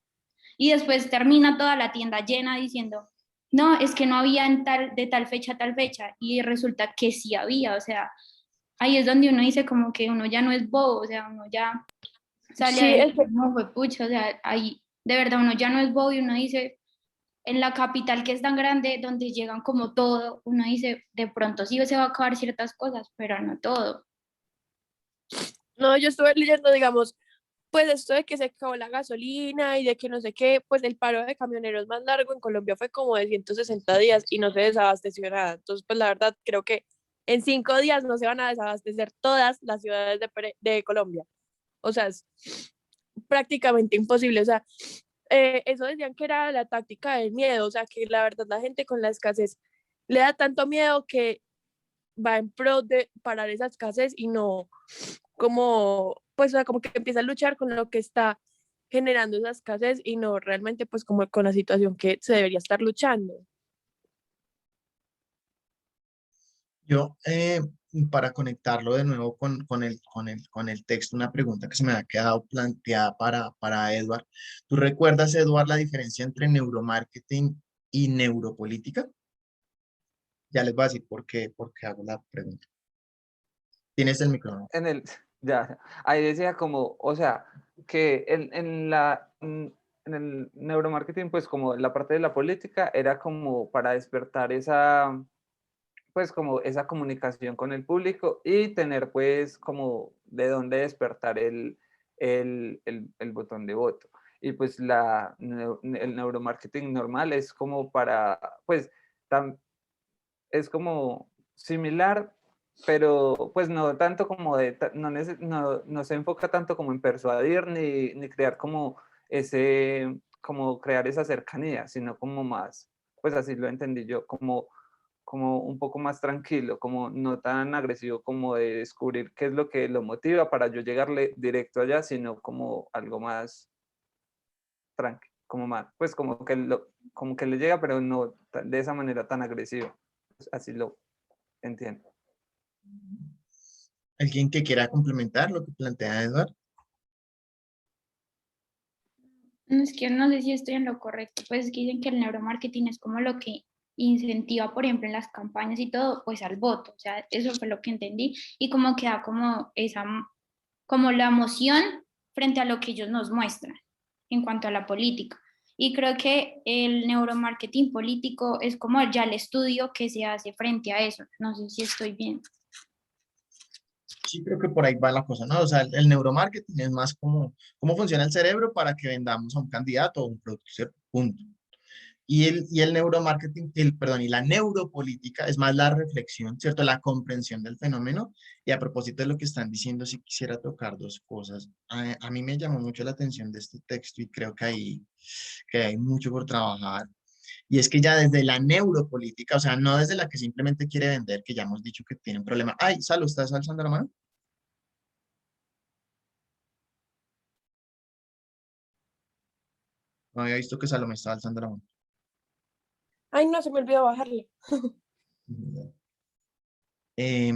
y después termina toda la tienda llena diciendo, no, es que no había en tal, de tal fecha a tal fecha, y resulta que sí había, o sea, ahí es donde uno dice como que uno ya no es bobo, o sea, uno ya sale a Sí, decir, no, fue pucha, o sea, ahí de verdad uno ya no es bobo y uno dice, en la capital que es tan grande, donde llegan como todo, uno dice, de pronto sí se va a acabar ciertas cosas, pero no todo. no, yo estuve leyendo, digamos, pues esto de que se acabó la gasolina y de que no sé qué, pues el paro de camioneros más largo en Colombia fue como de 160 días y no se desabasteció nada. Entonces, pues la verdad, creo que en 5 días no se van a desabastecer todas las ciudades de Colombia. O sea, es prácticamente imposible. O sea, eso decían que era la táctica del miedo. O sea, que la verdad la gente con la escasez le da tanto miedo que va en pro de parar esa escasez y no como, pues, o sea, como que empieza a luchar con lo que está generando esa escasez y no realmente, pues, como con la situación que se debería estar luchando. Yo, para conectarlo de nuevo con el texto, una pregunta que se me ha quedado planteada para Edward. ¿Tú recuerdas, Edward, la diferencia entre neuromarketing y neuropolítica? Ya les voy a decir por qué hago la pregunta. Tienes el micrófono. En el, ya, ahí decía como, o sea, que en el neuromarketing, pues como la parte de la política era como para despertar esa, pues como esa comunicación con el público y tener pues como de dónde despertar el botón de voto. Y pues el neuromarketing normal es como para, pues, es como similar, pero pues no tanto como no se enfoca tanto como en persuadir ni crear como como crear esa cercanía, sino como más, pues así lo entendí yo, como un poco más tranquilo, como no tan agresivo como de descubrir qué es lo que lo motiva para yo llegarle directo allá, sino como algo más tranquilo, como más, pues como que le llega, pero no de esa manera tan agresiva. Pues así lo entiendo. ¿Alguien que quiera complementar lo que plantea Edward? No, es que no sé si estoy en lo correcto, pues es que dicen que el neuromarketing es como lo que incentiva, por ejemplo, en las campañas y todo, pues al voto, o sea, eso fue lo que entendí, y como que da como esa, como la emoción frente a lo que ellos nos muestran en cuanto a la política. Y creo que el neuromarketing político es como ya el estudio que se hace frente a eso. No sé si estoy bien. Sí, creo que por ahí va la cosa, ¿no? O sea, el neuromarketing es más como cómo funciona el cerebro para que vendamos a un candidato o un producto, ¿cierto? Punto. Y el neuromarketing, perdón, y la neuropolítica es más la reflexión, ¿cierto? La comprensión del fenómeno. Y a propósito de lo que están diciendo, sí quisiera tocar dos cosas. A mí me llamó mucho la atención de este texto y creo que hay mucho por trabajar. Y es que ya desde la neuropolítica, o sea, no desde la que simplemente quiere vender, que ya hemos dicho que tienen problema. Ay, Salo, ¿estás alzando la mano? No había visto que Salomé estaba alzando la mano. Ay, no, se me olvidó bajarle. Eh,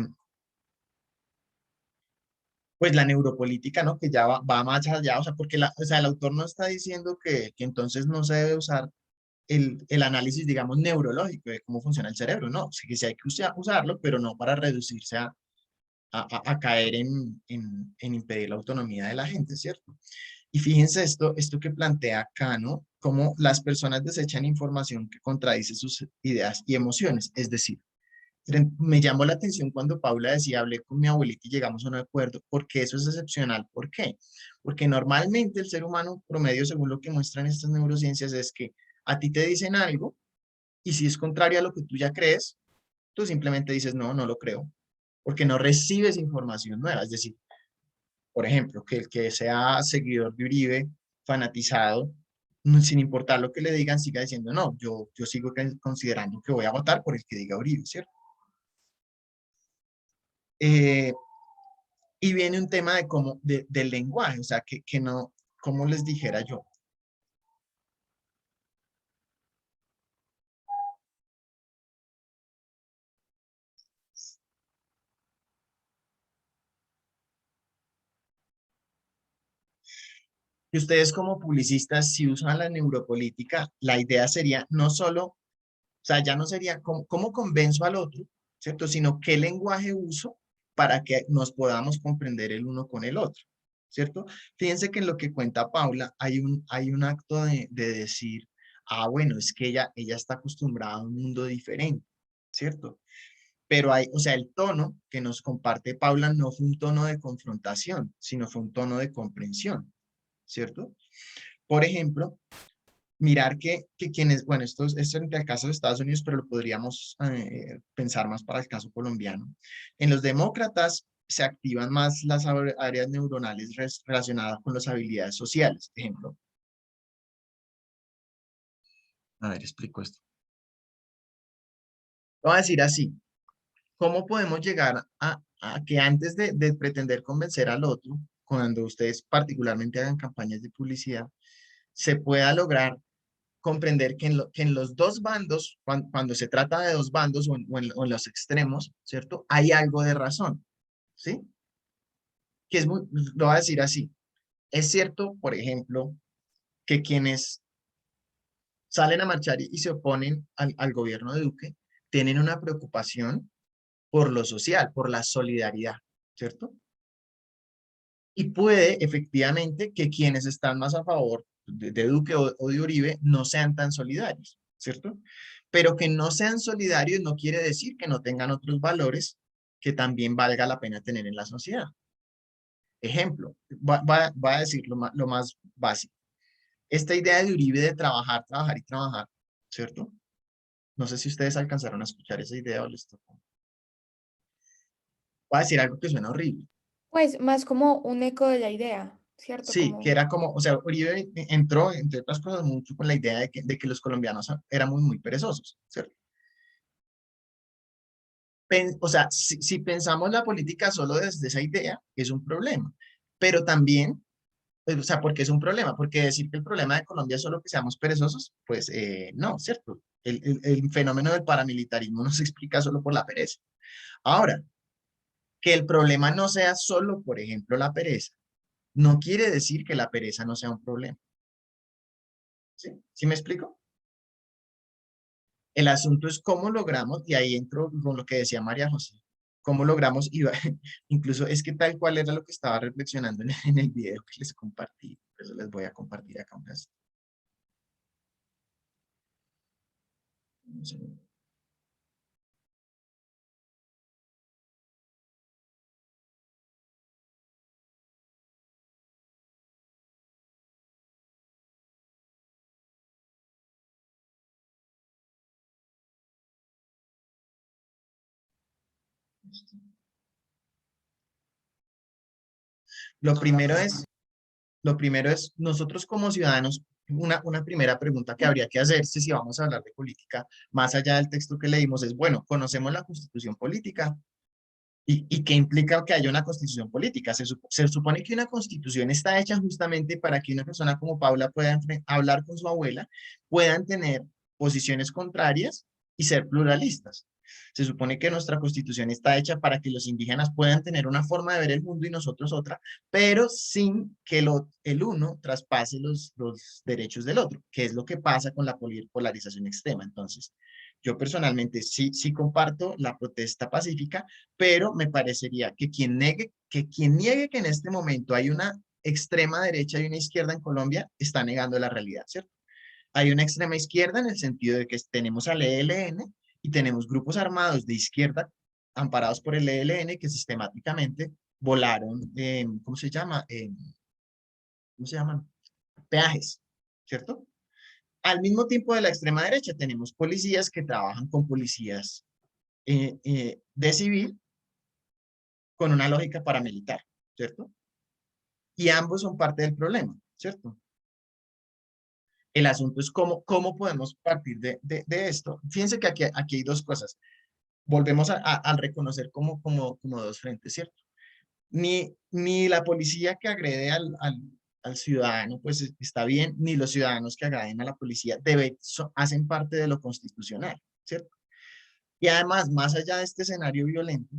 pues la neuropolítica, ¿no? Que ya va más allá, o sea, porque o sea, el autor no está diciendo que entonces no se debe usar el análisis, digamos, neurológico de cómo funciona el cerebro, no, sí que sí hay que usarlo, pero no para reducirse a caer en impedir la autonomía de la gente, ¿cierto? Y fíjense esto que plantea acá, ¿no? Cómo las personas desechan información que contradice sus ideas y emociones, es decir, me llamó la atención cuando Paula decía, hablé con mi abuelita y llegamos a un acuerdo, porque eso es excepcional. ¿Por qué? Porque normalmente el ser humano promedio, según lo que muestran estas neurociencias, es que a ti te dicen algo y si es contrario a lo que tú ya crees, tú simplemente dices, no, no lo creo, porque no recibes información nueva. Es decir, por ejemplo, que el que sea seguidor de Uribe, fanatizado, sin importar lo que le digan, siga diciendo, no, yo sigo considerando que voy a votar por el que diga Uribe, ¿cierto? Y viene un tema de cómo, del lenguaje, o sea, que no, como les dijera yo. Y ustedes como publicistas, si usan la neuropolítica, la idea sería no solo, o sea, ya no sería cómo convenzo al otro, ¿cierto? Sino qué lenguaje uso para que nos podamos comprender el uno con el otro, ¿cierto? Fíjense que en lo que cuenta Paula hay un acto de decir, ah, bueno, es que ella está acostumbrada a un mundo diferente, ¿cierto? Pero hay, o sea, el tono que nos comparte Paula no fue un tono de confrontación, sino fue un tono de comprensión, ¿cierto? Por ejemplo, mirar que quienes, bueno, esto es en el caso de Estados Unidos, pero lo podríamos pensar más para el caso colombiano. En los demócratas se activan más las áreas neuronales relacionadas con las habilidades sociales. Ejemplo. A ver, explico esto. Voy a decir así. ¿Cómo podemos llegar a que antes de pretender convencer al otro, cuando ustedes particularmente hagan campañas de publicidad, se pueda lograr comprender que en los dos bandos, cuando se trata de dos bandos o en los extremos, ¿cierto? Hay algo de razón, ¿sí? Que es muy, lo voy a decir así. Es cierto, por ejemplo, que quienes salen a marchar y se oponen al gobierno de Duque tienen una preocupación por lo social, por la solidaridad, ¿cierto? Y puede efectivamente que quienes están más a favor de Duque o de Uribe no sean tan solidarios, ¿cierto? Pero que no sean solidarios no quiere decir que no tengan otros valores que también valga la pena tener en la sociedad. Ejemplo, va a decir lo más básico. Esta idea de Uribe de trabajar, trabajar y trabajar, ¿cierto? No sé si ustedes alcanzaron a escuchar esa idea o les tocó. Va a decir algo que suena horrible. Pues más como un eco de la idea, ¿cierto? Sí, que Como, era como, o sea, Uribe entró, entre otras cosas, mucho con la idea de que los colombianos éramos muy perezosos, ¿cierto? O sea, si pensamos la política solo desde esa idea, es un problema, pero también, o sea, ¿por qué es un problema? Porque decir que el problema de Colombia es solo que seamos perezosos, pues no, ¿cierto? El fenómeno del paramilitarismo no se explica solo por la pereza. Ahora, que el problema no sea solo, por ejemplo, la pereza, no quiere decir que la pereza no sea un problema. ¿Sí? ¿Sí me explico? El asunto es cómo logramos, y ahí entro con lo que decía María José, cómo logramos, incluso es que tal cual era lo que estaba reflexionando en el video que les compartí, por eso les voy a compartir acá un caso. Un segundo. Lo primero es, nosotros como ciudadanos, una primera pregunta que habría que hacerse si vamos a hablar de política, más allá del texto que leímos, es, bueno, ¿conocemos la constitución política? ¿Y qué implica que haya una constitución política? Se supone que una constitución está hecha justamente para que una persona como Paula pueda hablar con su abuela, puedan tener posiciones contrarias y ser pluralistas. Se supone que nuestra constitución está hecha para que los indígenas puedan tener una forma de ver el mundo y nosotros otra, pero sin que el uno traspase los derechos del otro, que es lo que pasa con la polarización extrema. Entonces, yo personalmente sí comparto la protesta pacífica, pero me parecería que quien niegue que en este momento hay una extrema derecha y una izquierda en Colombia, está negando la realidad, ¿cierto? Hay una extrema izquierda en el sentido de que tenemos al ELN y tenemos grupos armados de izquierda amparados por el ELN que sistemáticamente volaron, ¿cómo se llama? ¿Cómo se llaman? Peajes, ¿cierto? Al mismo tiempo de la extrema derecha tenemos policías que trabajan con policías de civil con una lógica paramilitar, ¿cierto? Y ambos son parte del problema, ¿cierto? El asunto es cómo podemos partir de esto. Fíjense que aquí hay dos cosas. Volvemos al reconocer como dos frentes, ¿cierto? Ni la policía que agrede al ciudadano, pues está bien, ni los ciudadanos que agreden a la policía hacen parte de lo constitucional, ¿cierto? Y además, más allá de este escenario violento,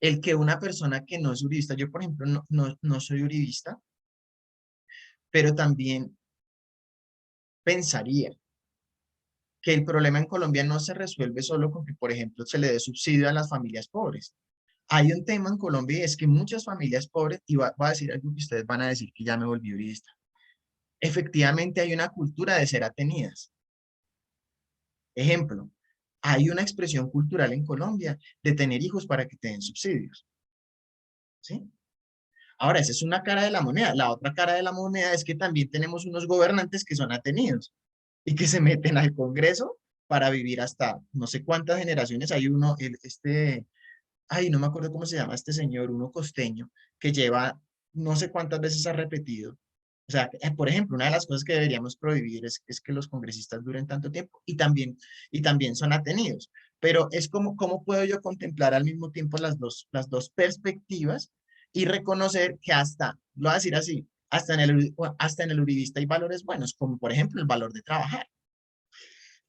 el que una persona que no es juridista, yo por ejemplo no soy juridista, pero también pensaría que el problema en Colombia no se resuelve solo con que, por ejemplo, se le dé subsidio a las familias pobres. Hay un tema en Colombia y es que muchas familias pobres, y va a decir algo que ustedes van a decir que ya me volví jurista, efectivamente hay una cultura de ser atenidas. Ejemplo, hay una expresión cultural en Colombia de tener hijos para que te den subsidios. ¿Sí? Ahora, esa es una cara de la moneda. La otra cara de la moneda es que también tenemos unos gobernantes que son atenidos y que se meten al Congreso para vivir hasta no sé cuántas generaciones. Hay uno, ay, no me acuerdo cómo se llama este señor, uno costeño, que lleva no sé cuántas veces ha repetido. O sea, por ejemplo, una de las cosas que deberíamos prohibir es que los congresistas duren tanto tiempo y también son atenidos. Pero es como, ¿cómo puedo yo contemplar al mismo tiempo las dos perspectivas y reconocer que lo voy a decir así, hasta en el uribista hay valores buenos, como por ejemplo el valor de trabajar.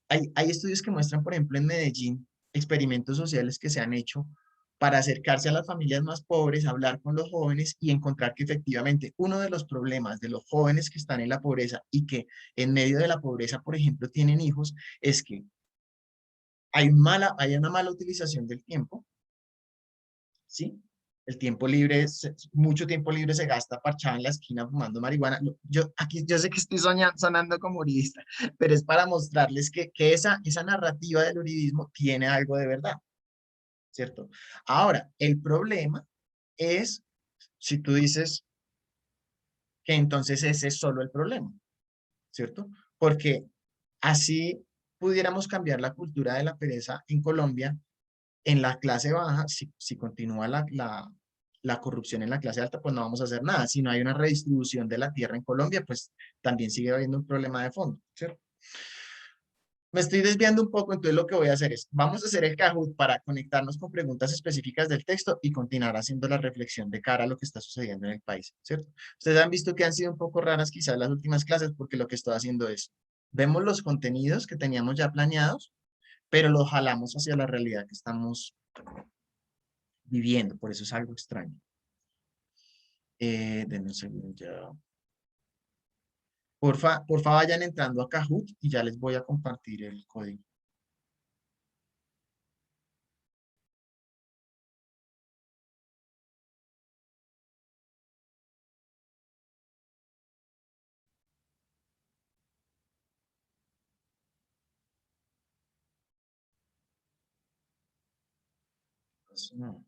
Hay estudios que muestran, por ejemplo, en Medellín, experimentos sociales que se han hecho para acercarse a las familias más pobres, hablar con los jóvenes y encontrar que efectivamente uno de los problemas de los jóvenes que están en la pobreza y que en medio de la pobreza, por ejemplo, tienen hijos, es que hay una mala utilización del tiempo, ¿sí? El tiempo libre, mucho tiempo libre se gasta parchado en la esquina fumando marihuana. Yo sé que estoy sonando como uribista, pero es para mostrarles que esa narrativa del uribismo tiene algo de verdad, ¿cierto? Ahora, el problema es si tú dices que entonces ese es solo el problema, ¿cierto? Porque así pudiéramos cambiar la cultura de la pereza en Colombia en la clase baja, si continúa la corrupción en la clase alta, pues no vamos a hacer nada. Si no hay una redistribución de la tierra en Colombia, pues también sigue habiendo un problema de fondo, ¿cierto? Me estoy desviando un poco, entonces lo que voy a hacer es, vamos a hacer el Kahoot para conectarnos con preguntas específicas del texto y continuar haciendo la reflexión de cara a lo que está sucediendo en el país, ¿cierto? Ustedes han visto que han sido un poco raras quizás las últimas clases porque lo que estoy haciendo es, vemos los contenidos que teníamos ya planeados, pero los jalamos hacia la realidad que estamos viviendo, por eso es algo extraño. Denme un segundo ya. Porfa vayan entrando a Kahoot y ya les voy a compartir el código. Pues, no.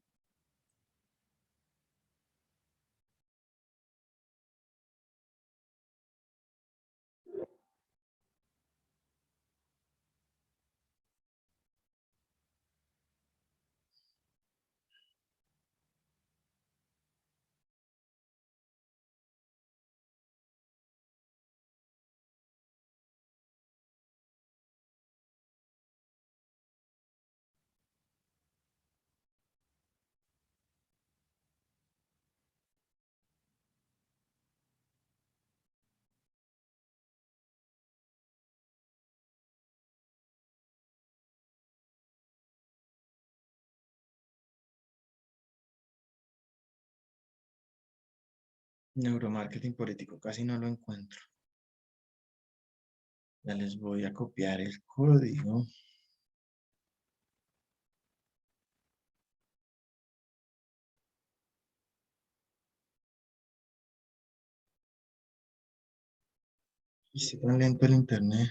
Neuromarketing político, casi no lo encuentro. Ya les voy a copiar el código. Y está tan lento el internet.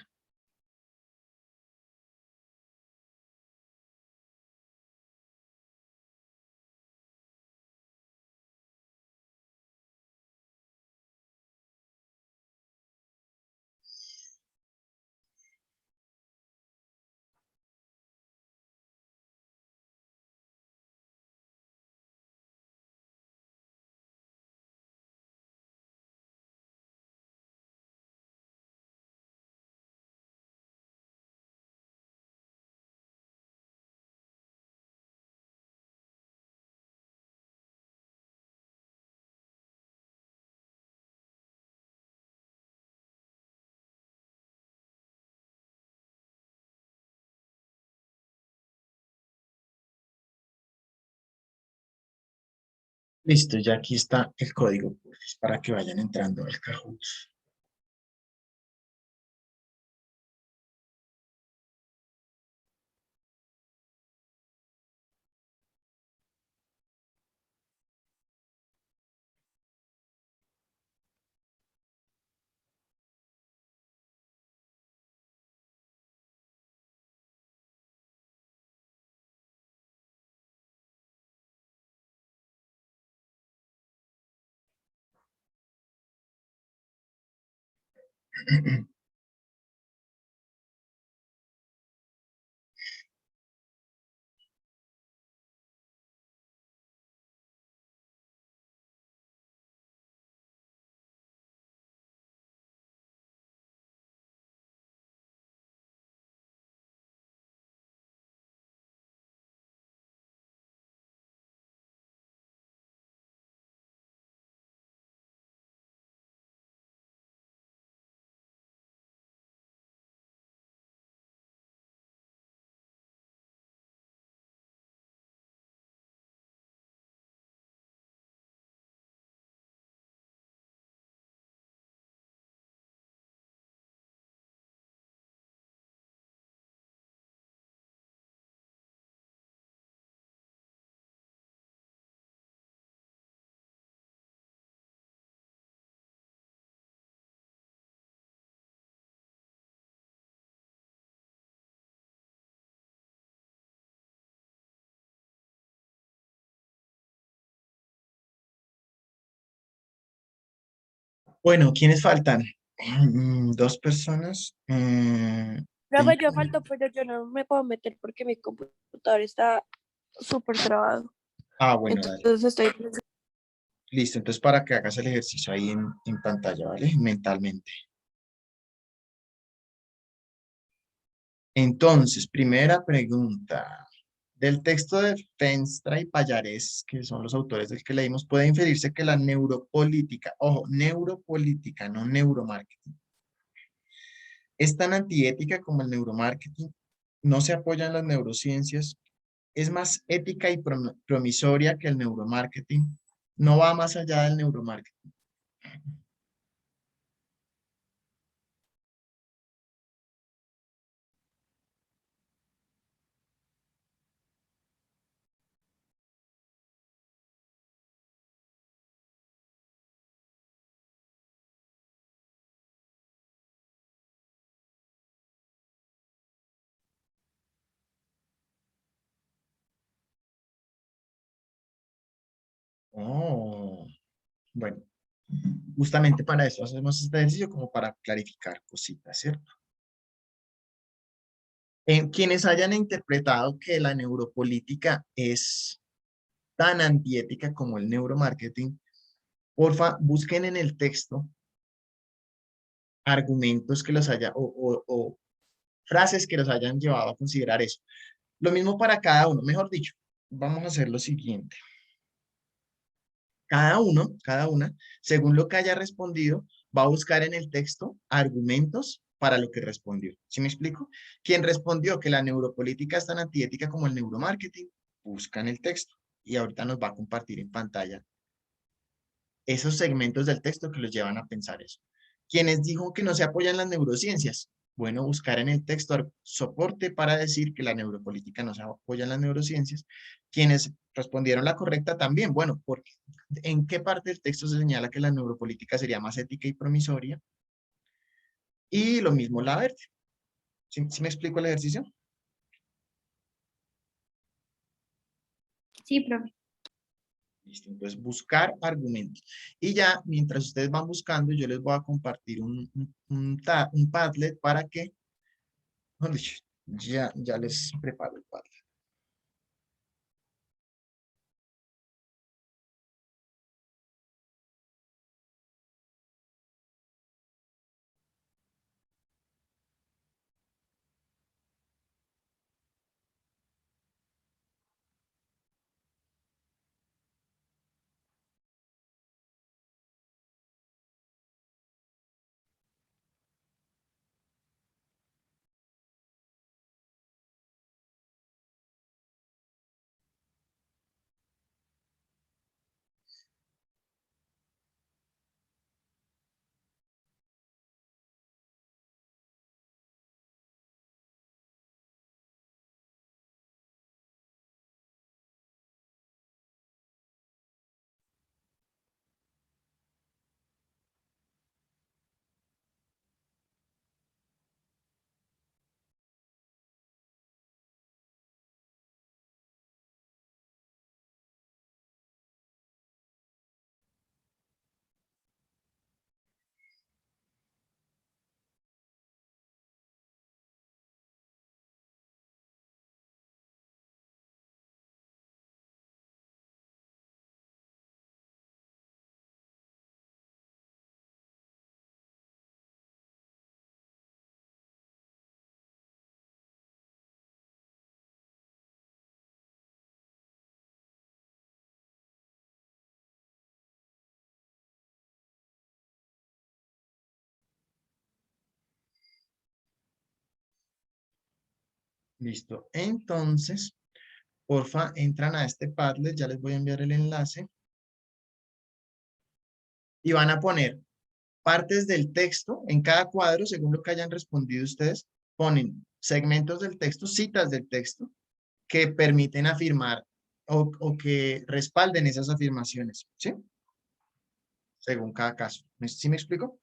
Listo, ya aquí está el código pues, para que vayan entrando al Kahoot. Bueno, ¿quiénes faltan? Dos personas. Rafa, yo falto, pero yo no me puedo meter porque mi computador está súper trabado. Bueno, dale. Entonces estoy... Listo, entonces para que hagas el ejercicio ahí en pantalla, ¿vale? Mentalmente. Entonces, primera pregunta. Del texto de Fenstra y Pallares, que son los autores del que leímos, puede inferirse que la neuropolítica, ojo, neuropolítica, no neuromarketing, es tan antiética como el neuromarketing, no se apoya en las neurociencias, es más ética y promisoria que el neuromarketing, no va más allá del neuromarketing. Oh, bueno, justamente para eso hacemos este ejercicio como para clarificar cositas, ¿cierto? Quienes hayan interpretado que la neuropolítica es tan antiética como el neuromarketing, porfa, busquen en el texto argumentos que los haya, o frases que los hayan llevado a considerar eso. Lo mismo para cada uno, mejor dicho, vamos a hacer lo siguiente. Cada una, según lo que haya respondido, va a buscar en el texto argumentos para lo que respondió. ¿Sí me explico? Quien respondió que la neuropolítica es tan antiética como el neuromarketing, busca en el texto y ahorita nos va a compartir en pantalla esos segmentos del texto que los llevan a pensar eso. ¿Quiénes dijo que no se apoyan las neurociencias? Bueno, buscar en el texto soporte para decir que la neuropolítica no se apoya en las neurociencias. Quienes respondieron la correcta también, bueno, porque ¿en qué parte del texto se señala que la neuropolítica sería más ética y promisoria? Y lo mismo la verde. ¿Sí me explico el ejercicio? Sí, profe. Listo, entonces buscar argumentos. Y ya, mientras ustedes van buscando, yo les voy a compartir un Padlet para que, mejor dicho, ya les preparo el Padlet. Listo. Entonces, porfa, entran a este Padlet, ya les voy a enviar el enlace, y van a poner partes del texto en cada cuadro, según lo que hayan respondido ustedes, ponen segmentos del texto, citas del texto, que permiten afirmar o que respalden esas afirmaciones, ¿sí? Según cada caso. ¿Sí me explico?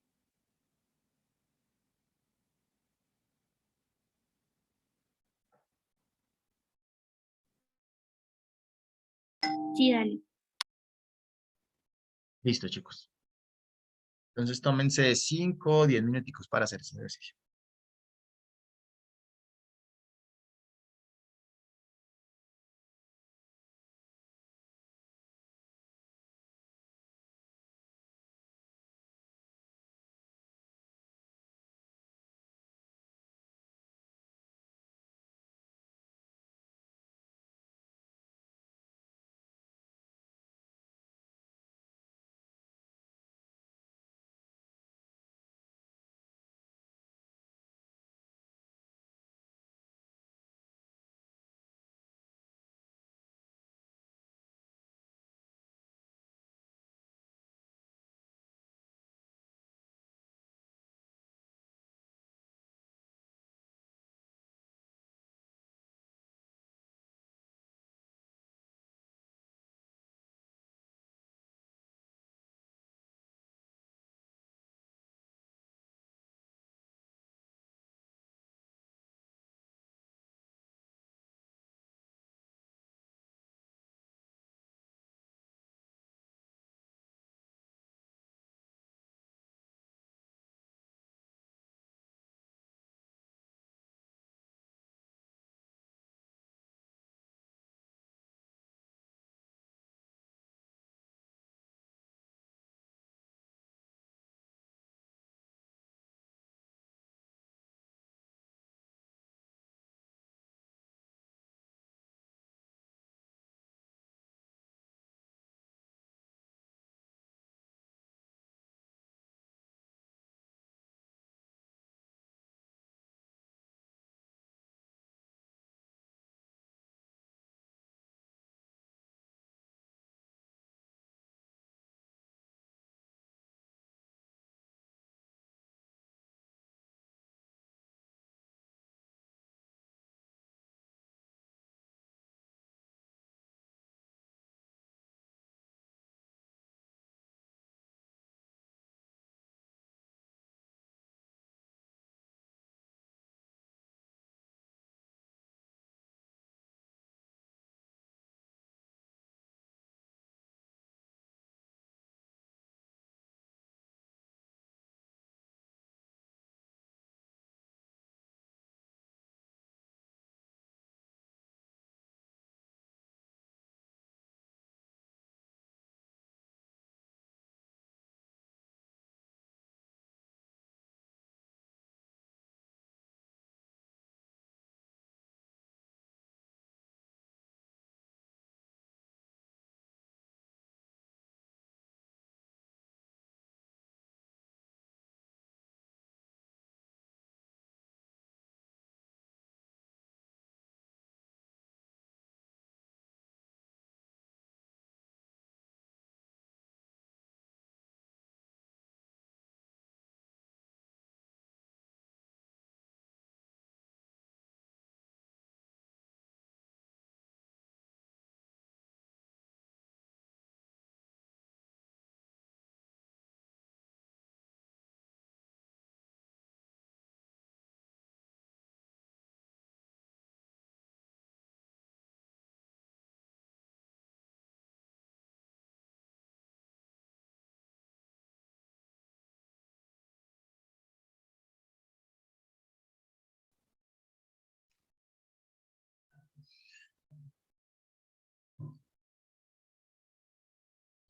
Sí, dale. Listo, chicos. Entonces tómense 5 o 10 minuticos para hacer ese ejercicio.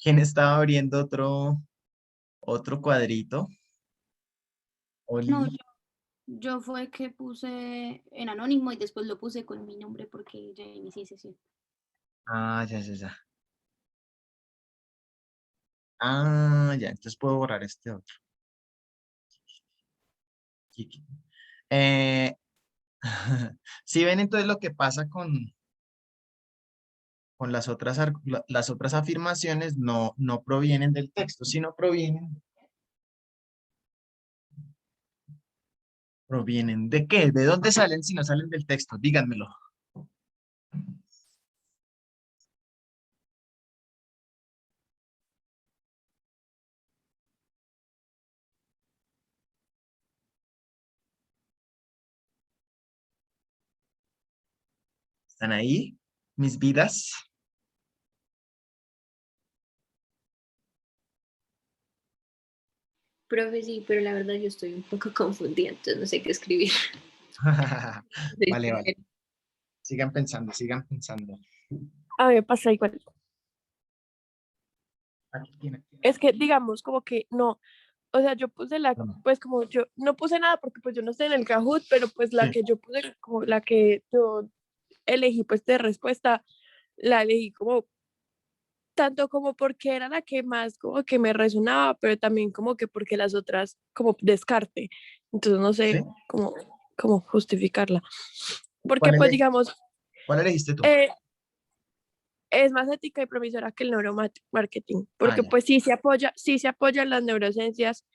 ¿Quién estaba abriendo otro cuadrito? No, Oli. yo fue que puse en anónimo y después lo puse con mi nombre porque ya inicié sesión. Ah, ya, ya, ya. Ah, ya, entonces puedo borrar este otro. Kiki. Si ven entonces lo que pasa con las otras afirmaciones, no provienen del texto, sino provienen ¿de qué? ¿De dónde salen si no salen del texto? Díganmelo. ¿Están ahí, mis vidas? Profe, sí, pero la verdad yo estoy un poco confundida, entonces no sé qué escribir. Vale, vale. Sigan pensando, sigan pensando. A mí me pasa igual. Aquí tiene. Es que, digamos, como que no, o sea, yo puse la, Toma. pues como yo no puse nada porque pues yo no estoy en el Kahoot, pero pues la Sí. que yo puse, como la que yo elegí pues de respuesta, la elegí como tanto como porque era la que más como que me resonaba, pero también como que porque las otras como descarte. Entonces no sé ¿Sí? cómo justificarla. Porque ¿Cuál, pues digamos, cuál elegiste tú? eh, es más ética y promisora que el neuromarketing, Ah, porque ya. pues sí se apoyan las neurociencias,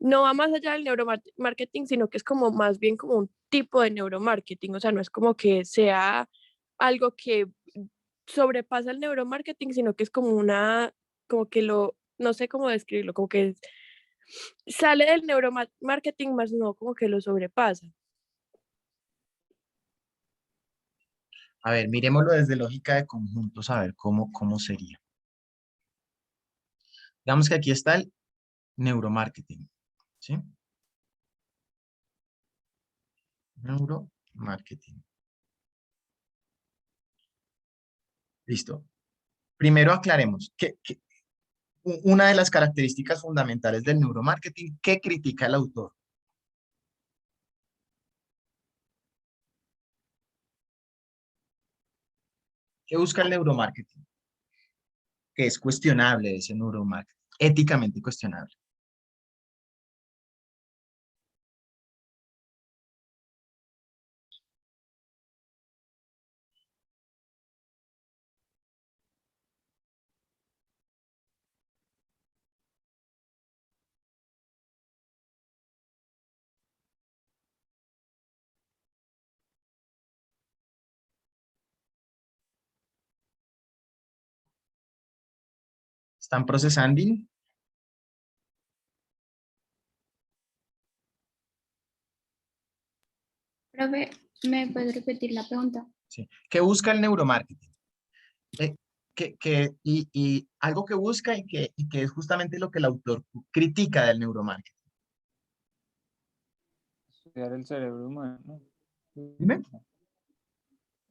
no va más allá del neuromarketing, sino que es como más bien como un tipo de neuromarketing, o sea, no es como que sea algo que sobrepasa el neuromarketing, sino que es como como que no sé cómo describirlo, como que sale del neuromarketing, más no como que lo sobrepasa. A ver, miremoslo desde lógica de conjuntos, a ver cómo sería. Digamos que aquí está el neuromarketing, ¿sí? Neuromarketing. Listo. Primero aclaremos que una de las características fundamentales del neuromarketing, ¿qué critica el autor? ¿Qué busca el neuromarketing? Que es cuestionable ese neuromarketing, éticamente cuestionable. ¿Están procesando? Profe, ¿me puedes repetir la pregunta? Sí. ¿Qué busca el neuromarketing? Y algo que busca y que es justamente lo que el autor critica del neuromarketing. Estudiar el cerebro humano. Dime.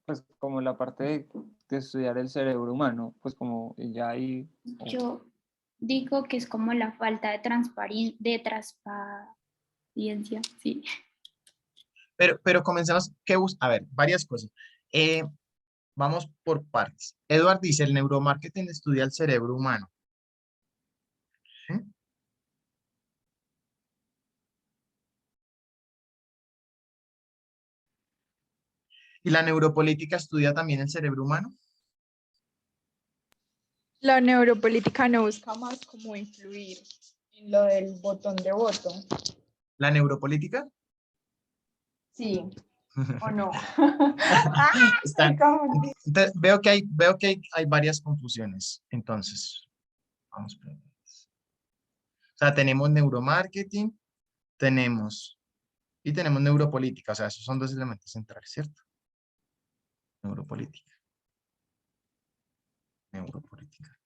Pues como la parte de estudiar el cerebro humano, pues como ya ahí... Yo digo que es como la falta de transparencia, sí. Pero comencemos. A ver, varias cosas. Eh, Vamos por partes. Edward dice, el neuromarketing estudia el cerebro humano. ¿Sí? ¿Y la neuropolítica estudia también el cerebro humano? La neuropolítica no busca más como influir en lo del botón de voto. ¿La neuropolítica? Sí, ¿o no? Están, Confundí. entonces, veo que hay varias confusiones. Entonces, vamos por ahí. O sea, tenemos neuromarketing, tenemos neuropolítica. O sea, esos son dos elementos centrales, ¿cierto? Neuropolítica. Neuropolítica.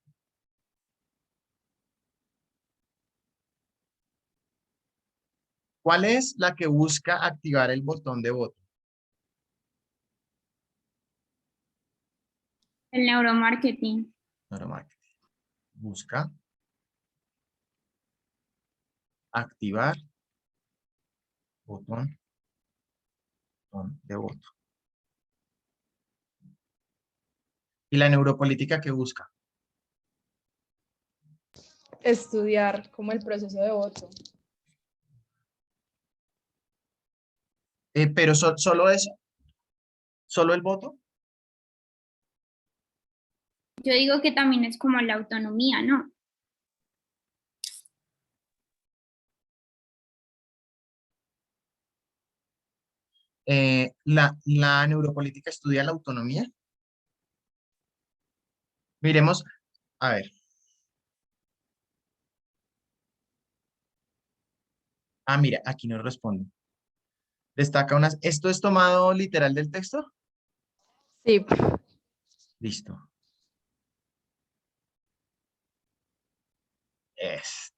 ¿Cuál es la que busca activar el botón de voto? El neuromarketing. Neuromarketing. busca activar botón de voto. ¿Y la neuropolítica qué busca? Estudiar como el proceso de voto. Pero solo eso, solo el voto. Yo digo que también es como la autonomía, ¿no? La neuropolítica estudia la autonomía. Miremos, a ver. Ah, mira, aquí nos responde. Destaca unas. ¿Esto es tomado literal del texto? Sí, Listo. Es.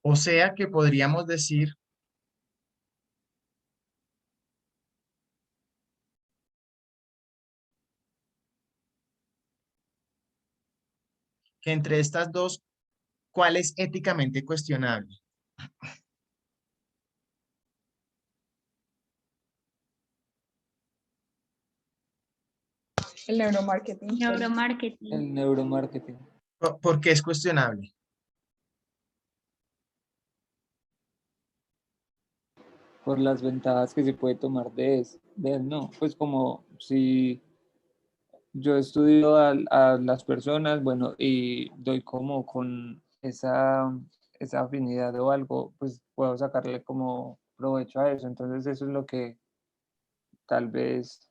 O sea que podríamos decir que entre estas dos, ¿cuál es éticamente cuestionable? el neuromarketing. Neuromarketing. El neuromarketing. ¿Por qué es cuestionable? Por las ventajas que se puede tomar de él, no. Pues como si yo estudio a las personas, bueno, y doy como con esa afinidad o algo, pues puedo sacarle como provecho a eso. Entonces eso es lo que tal vez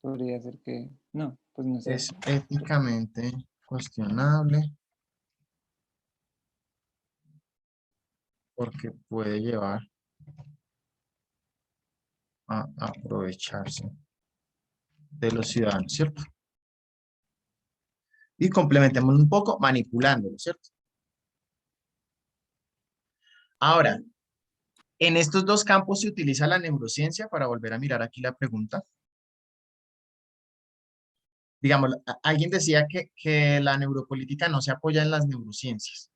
podría ser que, no, pues no sé. Es éticamente cuestionable porque puede llevar a aprovecharse de los ciudadanos, ¿cierto? Y complementemos un poco manipulándolo, ¿cierto? Ahora, en estos dos campos se utiliza la neurociencia para volver a mirar aquí la pregunta. Digamos, alguien decía que la neuropolítica no se apoya en las neurociencias.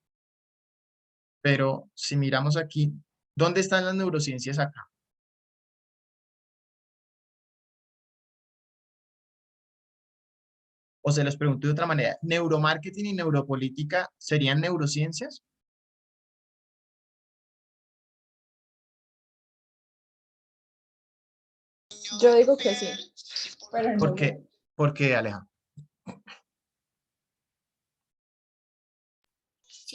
Pero si miramos aquí, ¿dónde están las neurociencias acá? O se les pregunto de otra manera, ¿neuromarketing y neuropolítica serían neurociencias? Yo digo que sí, pero ¿Por no qué? sé. ¿Por qué, Aleja?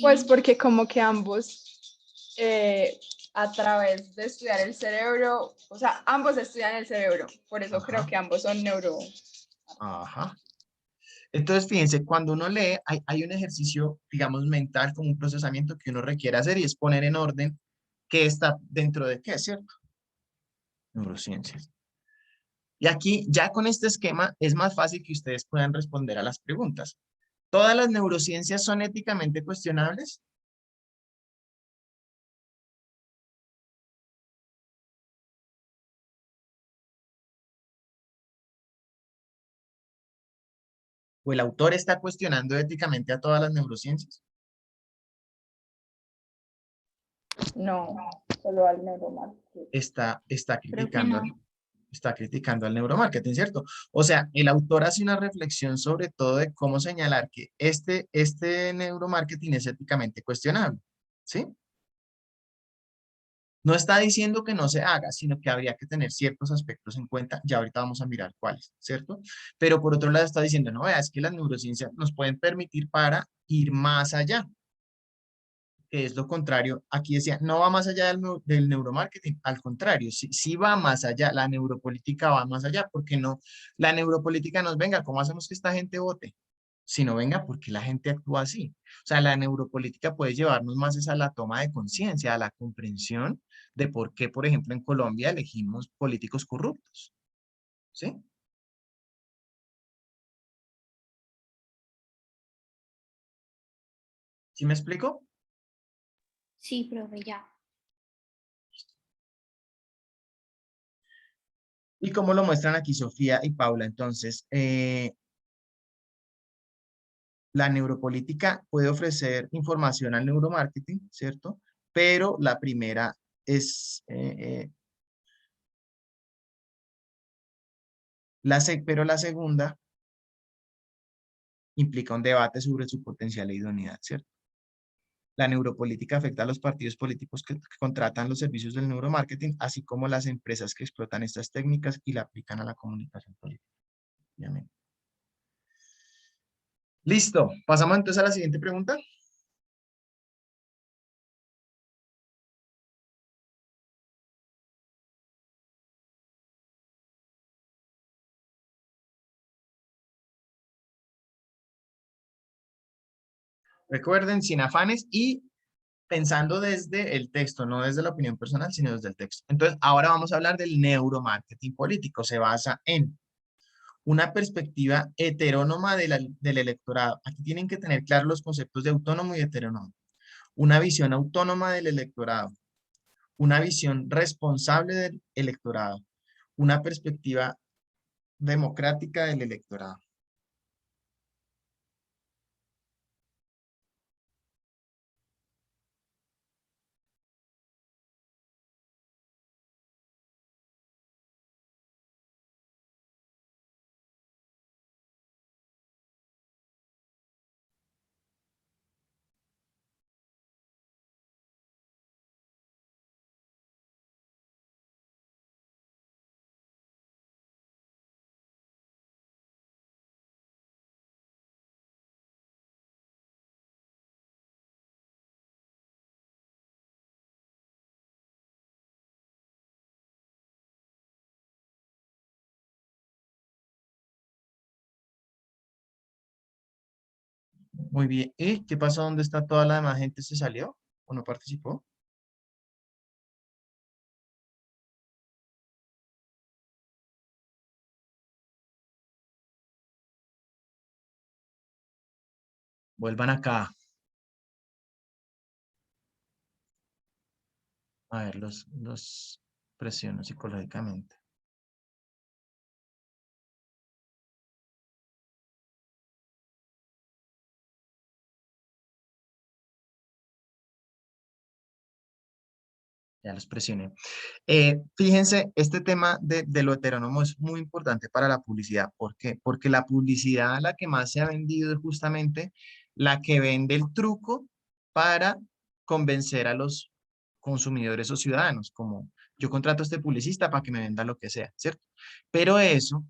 Pues Sí. porque como que ambos, a través de estudiar el cerebro, o sea, ambos estudian el cerebro, por eso creo Ajá, que ambos son neuro. ajá. Entonces, fíjense, cuando uno lee, hay un ejercicio, digamos, mental, como un procesamiento que uno requiere hacer y es poner en orden qué está dentro de qué, ¿cierto? Neurociencias. Y aquí, ya con este esquema, es más fácil que ustedes puedan responder a las preguntas. ¿Todas las neurociencias son éticamente cuestionables? ¿O el autor está cuestionando éticamente a todas las neurociencias? No, solo al neuromarketing. Está Creo que criticando, no. está criticando al neuromarketing, ¿cierto? O sea, el autor hace una reflexión sobre todo de cómo señalar que este neuromarketing es éticamente cuestionable, ¿sí? No está diciendo que no se haga, sino que habría que tener ciertos aspectos en cuenta. Ya ahorita vamos a mirar cuáles, ¿cierto? Pero por otro lado está diciendo, no, vea, es que las neurociencias nos pueden permitir para ir más allá, que es lo contrario. Aquí decía, no va más allá del neuromarketing, al contrario, sí va más allá, la neuropolítica va más allá, porque no, la neuropolítica nos venga, ¿cómo hacemos que esta gente vote? Sino venga, porque la gente actúa así. O sea, la neuropolítica puede llevarnos más es a la toma de conciencia, a la comprensión de por qué, por ejemplo, en Colombia elegimos políticos corruptos. ¿Sí? ¿Sí me explico? Sí, profe, ya. Y como lo muestran aquí Sofía y Paula, entonces, la neuropolítica puede ofrecer información al neuromarketing, ¿cierto? Pero la primera es, pero la segunda implica un debate sobre su potencial e idoneidad, ¿cierto? La neuropolítica afecta a los partidos políticos que contratan los servicios del neuromarketing, así como las empresas que explotan estas técnicas y la aplican a la comunicación política, obviamente. Listo, pasamos entonces a la siguiente pregunta. Recuerden, sin afanes y pensando desde el texto, no desde la opinión personal, sino desde el texto. Entonces, ahora vamos a hablar del neuromarketing político. Se basa en una perspectiva heterónoma del electorado. Aquí tienen que tener claros los conceptos de autónomo y heterónomo. Una visión autónoma del electorado. Una visión responsable del electorado. Una perspectiva democrática del electorado. Muy bien. ¿Y qué pasó? ¿Dónde está toda la demás gente? ¿Se salió o no participó? Vuelvan acá. A ver, los presiono psicológicamente. Ya los presioné. Fíjense, este tema de lo heterónomo es muy importante para la publicidad. ¿Por qué? Porque la publicidad, la que más se ha vendido es justamente la que vende el truco para convencer a los consumidores o ciudadanos, como yo contrato a este publicista para que me venda lo que sea, ¿cierto? Pero eso,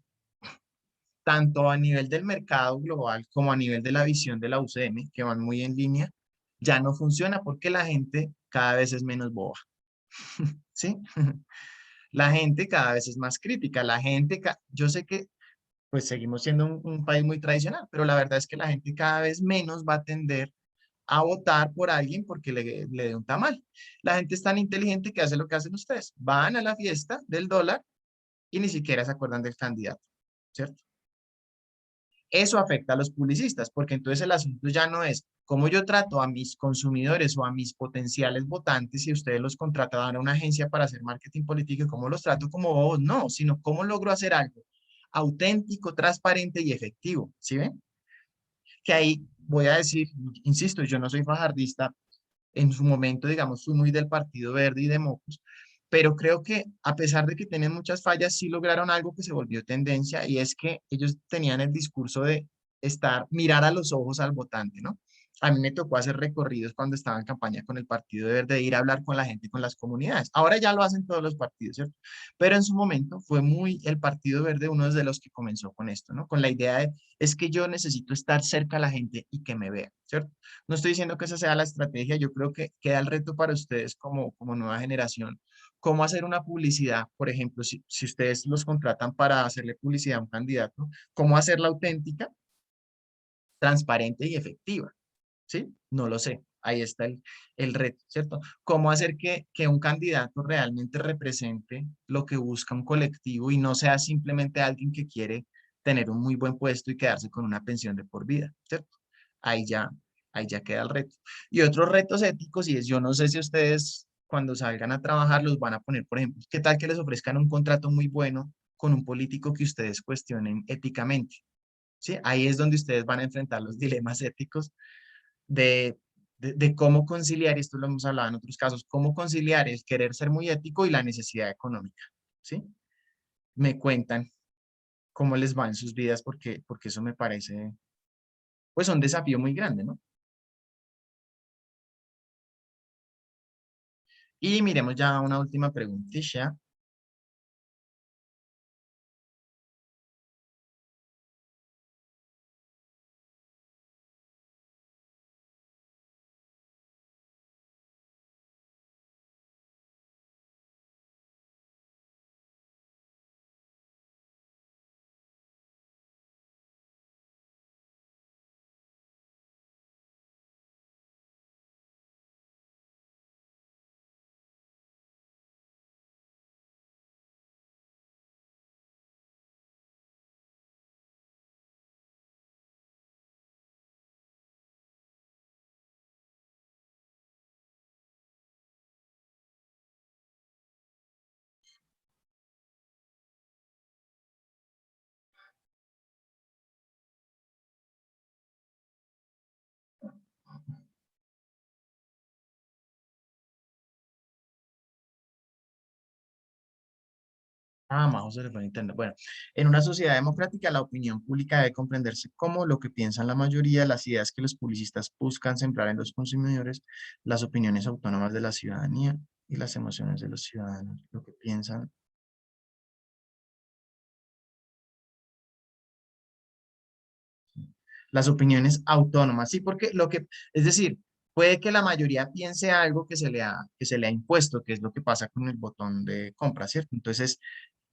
tanto a nivel del mercado global como a nivel de la visión de la UCM, que van muy en línea, ya no funciona porque la gente cada vez es menos boba. ¿Sí? La gente cada vez es más crítica, la gente, yo sé que pues seguimos siendo un país muy tradicional, pero la verdad es que la gente cada vez menos va a tender a votar por alguien porque le dé un tamal. La gente es tan inteligente que hace lo que hacen ustedes. Van a la fiesta del dólar y ni siquiera se acuerdan del candidato, ¿cierto? Eso afecta a los publicistas, porque entonces el asunto ya no es cómo yo trato a mis consumidores o a mis potenciales votantes si ustedes los contratan a una agencia para hacer marketing político y cómo los trato como bobos, no, sino cómo logro hacer algo auténtico, transparente y efectivo, ¿sí ven? Que ahí voy a decir, insisto, yo no soy fajardista, en su momento, digamos, fui muy del Partido Verde y de Mocos, pero creo que a pesar de que tienen muchas fallas, sí lograron algo que se volvió tendencia y es que ellos tenían el discurso de mirar a los ojos al votante, ¿no? A mí me tocó hacer recorridos cuando estaba en campaña con el Partido Verde, de ir a hablar con la gente, con las comunidades. Ahora ya lo hacen todos los partidos, ¿cierto? Pero en su momento fue muy el Partido Verde uno de los que comenzó con esto, ¿no? Con la idea de, es que yo necesito estar cerca a la gente y que me vea, ¿cierto? No estoy diciendo que esa sea la estrategia, yo creo que queda el reto para ustedes como nueva generación. ¿Cómo hacer una publicidad? Por ejemplo, si ustedes los contratan para hacerle publicidad a un candidato, ¿cómo hacerla auténtica, transparente y efectiva? ¿Sí? No lo sé. Ahí está el reto, ¿cierto? ¿Cómo hacer que un candidato realmente represente lo que busca un colectivo y no sea simplemente alguien que quiere tener un muy buen puesto y quedarse con una pensión de por vida, ¿cierto? Ahí ya, ahí ya queda el reto. Y otros retos éticos, y es, yo no sé si ustedes cuando salgan a trabajar los van a poner, por ejemplo, ¿qué tal que les ofrezcan un contrato muy bueno con un político que ustedes cuestionen éticamente, ¿sí? Ahí es donde ustedes van a enfrentar los dilemas éticos de cómo conciliar, y esto lo hemos hablado en otros casos, cómo conciliar el querer ser muy ético y la necesidad económica, ¿sí? Me cuentan cómo les va en sus vidas porque eso me parece, pues, un desafío muy grande, ¿no? Y miremos ya una última preguntilla. Majo se le fue a internet. Bueno, en una sociedad democrática la opinión pública debe comprenderse como lo que piensan la mayoría, las ideas que los publicistas buscan sembrar en los consumidores, las opiniones autónomas de la ciudadanía y las emociones de los ciudadanos, lo que piensan. Las opiniones autónomas, sí, porque es decir, puede que la mayoría piense algo que se le ha impuesto, que es lo que pasa con el botón de compra, ¿cierto? Entonces,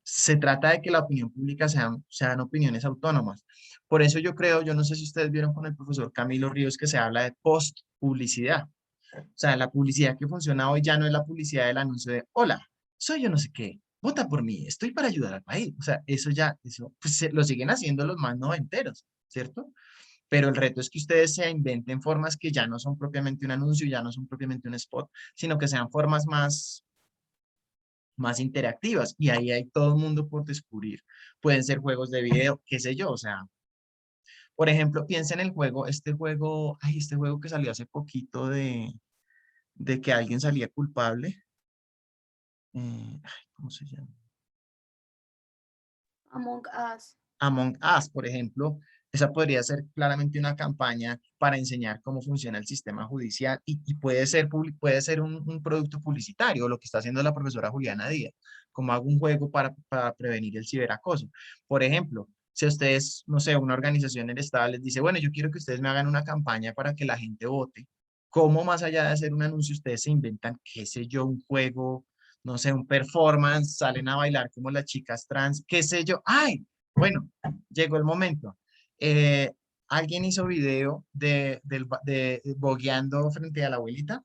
se trata de que la opinión pública sean opiniones autónomas. Por eso yo creo, yo no sé si ustedes vieron con el profesor Camilo Ríos que se habla de post-publicidad. O sea, la publicidad que funciona hoy ya no es la publicidad del anuncio de, hola, soy yo no sé qué, vota por mí, estoy para ayudar al país. O sea, eso pues, lo siguen haciendo los más noventeros, ¿cierto? Pero el reto es que ustedes se inventen formas que ya no son propiamente un anuncio, ya no son propiamente un spot, sino que sean formas más interactivas. Y ahí hay todo el mundo por descubrir. Pueden ser juegos de video, qué sé yo, o sea, por ejemplo, piensa en el juego, este juego que salió hace poquito de que alguien salía culpable. ¿Cómo se llama? Among Us. Among Us, por ejemplo, esa podría ser claramente una campaña para enseñar cómo funciona el sistema judicial y puede ser un producto publicitario, lo que está haciendo la profesora Juliana Díaz, como hago un juego para prevenir el ciberacoso. Por ejemplo, si ustedes, no sé, una organización en el Estado les dice, bueno, yo quiero que ustedes me hagan una campaña para que la gente vote, ¿cómo más allá de hacer un anuncio ustedes se inventan, qué sé yo, un juego, no sé, un performance, salen a bailar como las chicas trans, qué sé yo? ¡Ay! Bueno, llegó el momento. Eh, ¿Alguien hizo video de bogueando frente a la abuelita?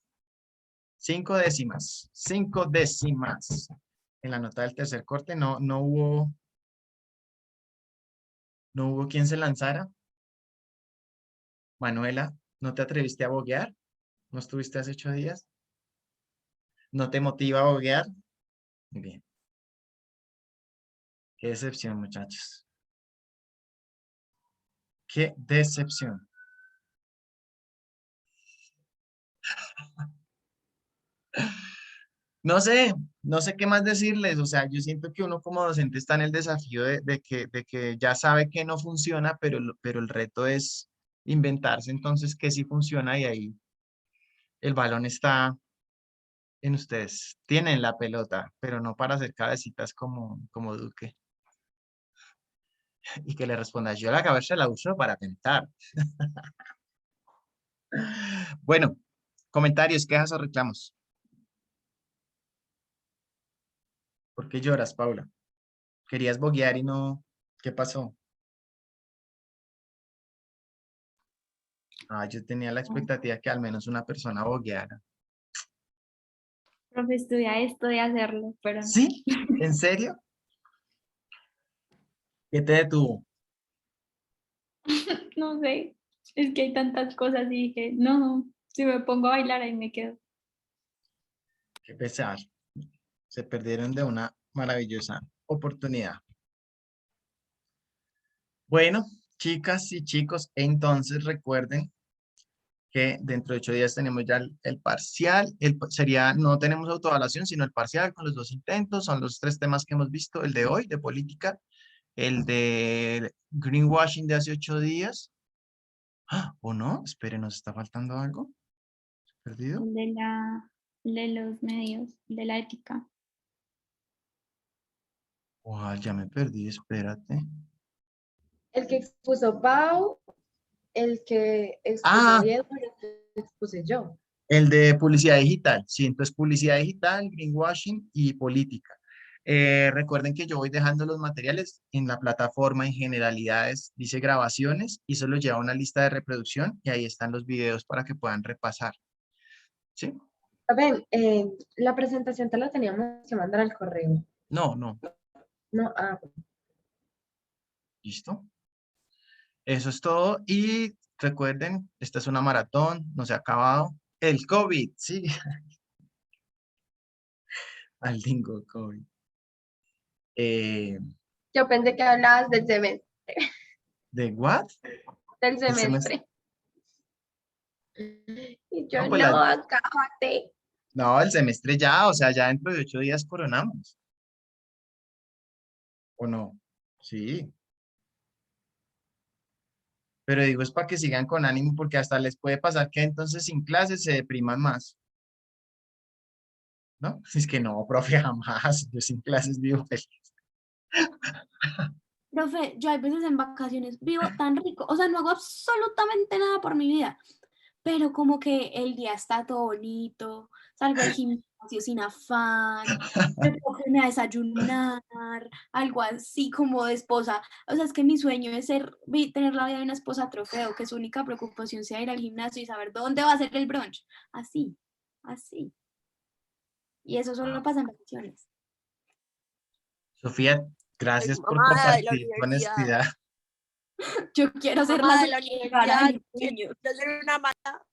5 décimas, 5 décimas. En la nota del tercer corte no hubo quien se lanzara. Manuela, ¿no te atreviste a boguear? ¿No estuviste hace 8 días? ¿No te motiva a boguear? Muy bien. Qué decepción, muchachos. Qué decepción. No sé, no sé qué más decirles. O sea, yo siento que uno como docente está en el desafío de que ya sabe que no funciona, pero el reto es inventarse entonces que sí funciona y ahí el balón está en ustedes. Tienen la pelota, pero no para hacer cabecitas como Duque. Y que le responda, yo la cabeza la uso para tentar. Bueno, comentarios, quejas o reclamos. ¿Por qué lloras, Paula? Querías boguear y no. ¿Qué pasó? Ah, yo tenía la expectativa que al menos una persona bogueara. Profe, estudia esto de hacerlo, pero no. ¿Sí? ¿En serio? ¿Qué te detuvo? No sé, es que hay tantas cosas y dije, no, si me pongo a bailar ahí me quedo. Qué pesar. Se perdieron de una maravillosa oportunidad. Bueno, chicas y chicos, entonces recuerden que dentro de 8 días tenemos ya el parcial. Sería, no tenemos autoevaluación, sino el parcial con los 2 intentos. Son los 3 temas que hemos visto, el de hoy, de política, el de greenwashing de hace 8 días. ¿O no? Espere, ¿nos está faltando algo? ¿Perdido? De los medios, de la ética. Ya me perdí, espérate. El que expuso Pau, el que expuso Ah, Diego y el que expuse yo. el de publicidad digital. Sí, entonces publicidad digital, greenwashing y política. Recuerden que yo voy dejando los materiales en la plataforma en generalidades, dice grabaciones y solo lleva una lista de reproducción y ahí están los videos para que puedan repasar. ¿Sí? Ven, la presentación te la teníamos que mandar al correo. No, no. No, ¿Listo? Eso es todo. Y recuerden, esta es una maratón, no se ha acabado. El COVID, sí. Al dingo COVID. yo pensé que hablabas del semestre. ¿De what? Del ¿El semestre? semestre. Y yo No, pues no, acábate. no, el semestre ya, o sea, ya dentro de 8 días coronamos. ¿O no? Sí. Pero digo, es para que sigan con ánimo porque hasta les puede pasar que entonces sin clases se depriman más. ¿No? Es que no, profe, jamás. Yo sin clases vivo feliz. Profe, yo hay veces en vacaciones vivo tan rico, o sea, no hago absolutamente nada por mi vida, pero como que el día está todo bonito, salgo al gimnasio sin afán, me pongo a desayunar, algo así como de esposa. O sea, es que mi sueño es tener la vida de una esposa trofeo, que su única preocupación sea ir al gimnasio y saber dónde va a ser el brunch. Así, así. Y eso solo pasa en vacaciones. Sofía, gracias por Mamá de la compartir tu universidad. honestidad. Yo quiero ser Mamá la de la universidad. Quiero ser una mata.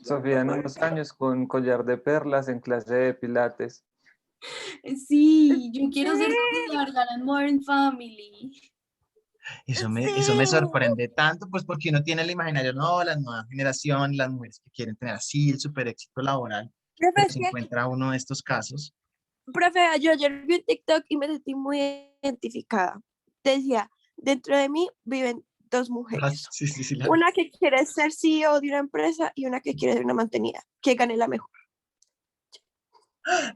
Sofía en unos años con collar de perlas en clase de pilates. Sí, yo quiero ser Sofía Vergara en Modern Family. Eso me sorprende tanto, pues porque uno tiene el imaginario, no, la nueva generación, las mujeres que quieren tener así el super éxito laboral, Profe, pero es se que, encuentra uno de estos casos. profe, yo ayer vi un TikTok y me sentí muy identificada. Decía, dentro de mí viven 2 mujeres. Sí, sí, sí. Una que quiere ser CEO de una empresa y una que quiere ser una mantenida, que gane la mejor.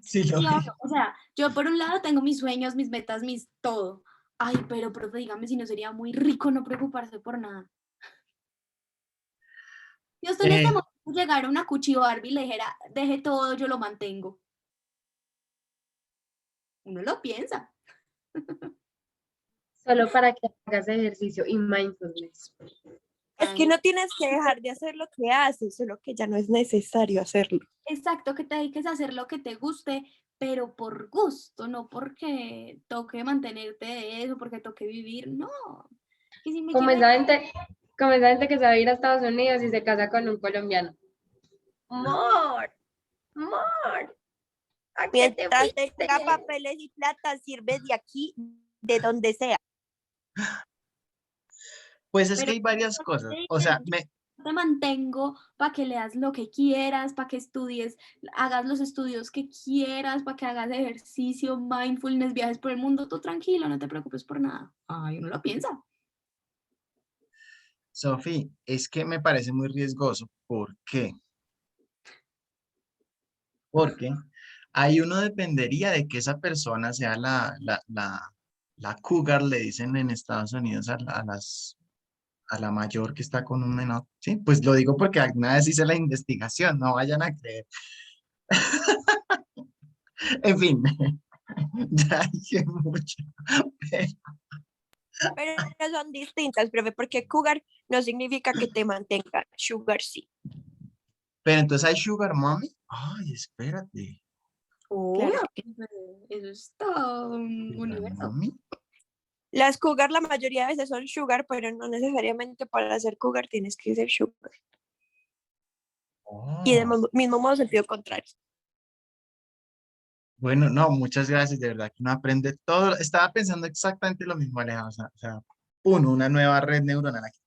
Sí, lo Sí, vi. o sea, yo por un lado tengo mis sueños, mis metas, mis todo. Ay, pero profe, dígame si no sería muy rico no preocuparse por nada. Si usted en este momento llegara a una cuchi Barbie y le dijera, deje todo, yo lo mantengo. Uno lo piensa. Solo para que hagas ejercicio y mindfulness. Es que no tienes que dejar de hacer lo que haces, solo que ya no es necesario hacerlo. Exacto, que te dediques a hacer lo que te guste, pero por gusto, no porque toque mantenerte de eso, porque toque vivir, no. Que si me Como quiero esa gente que se va a ir a Estados Unidos y se casa con un colombiano. Amor, amor. ¿A qué te Mientras fuiste? tenga papeles y plata, sirve de aquí, de donde sea. Pues es que Pero hay varias cosas. O sea, te mantengo para que leas lo que quieras, para que estudies, hagas los estudios que quieras, para que hagas ejercicio, mindfulness, viajes por el mundo, tú tranquilo, no te preocupes por nada. Ay, uno lo piensa. Sofi, es que me parece muy riesgoso. ¿Por qué? Porque ahí uno dependería de que esa persona sea la cougar, le dicen en Estados Unidos a la mayor que está con un menor. Sí, pues lo digo porque alguna vez hice la investigación, no vayan a creer. En fin, ya dije mucho. Pero son distintas, profe, porque cougar no significa que te mantenga, sugar sí. Pero entonces hay sugar mommy. Ay, espérate. Claro, Claro que eso es todo un ¿Sugar universo. mommy? las cougar la mayoría de veces son sugar, pero no necesariamente para ser cougar tienes que ser sugar. Y de Oh. mismo modo sentido contrario. Bueno, no, muchas gracias, de verdad que uno aprende todo. Estaba pensando exactamente lo mismo, Aleja. O sea, una nueva red neuronal aquí.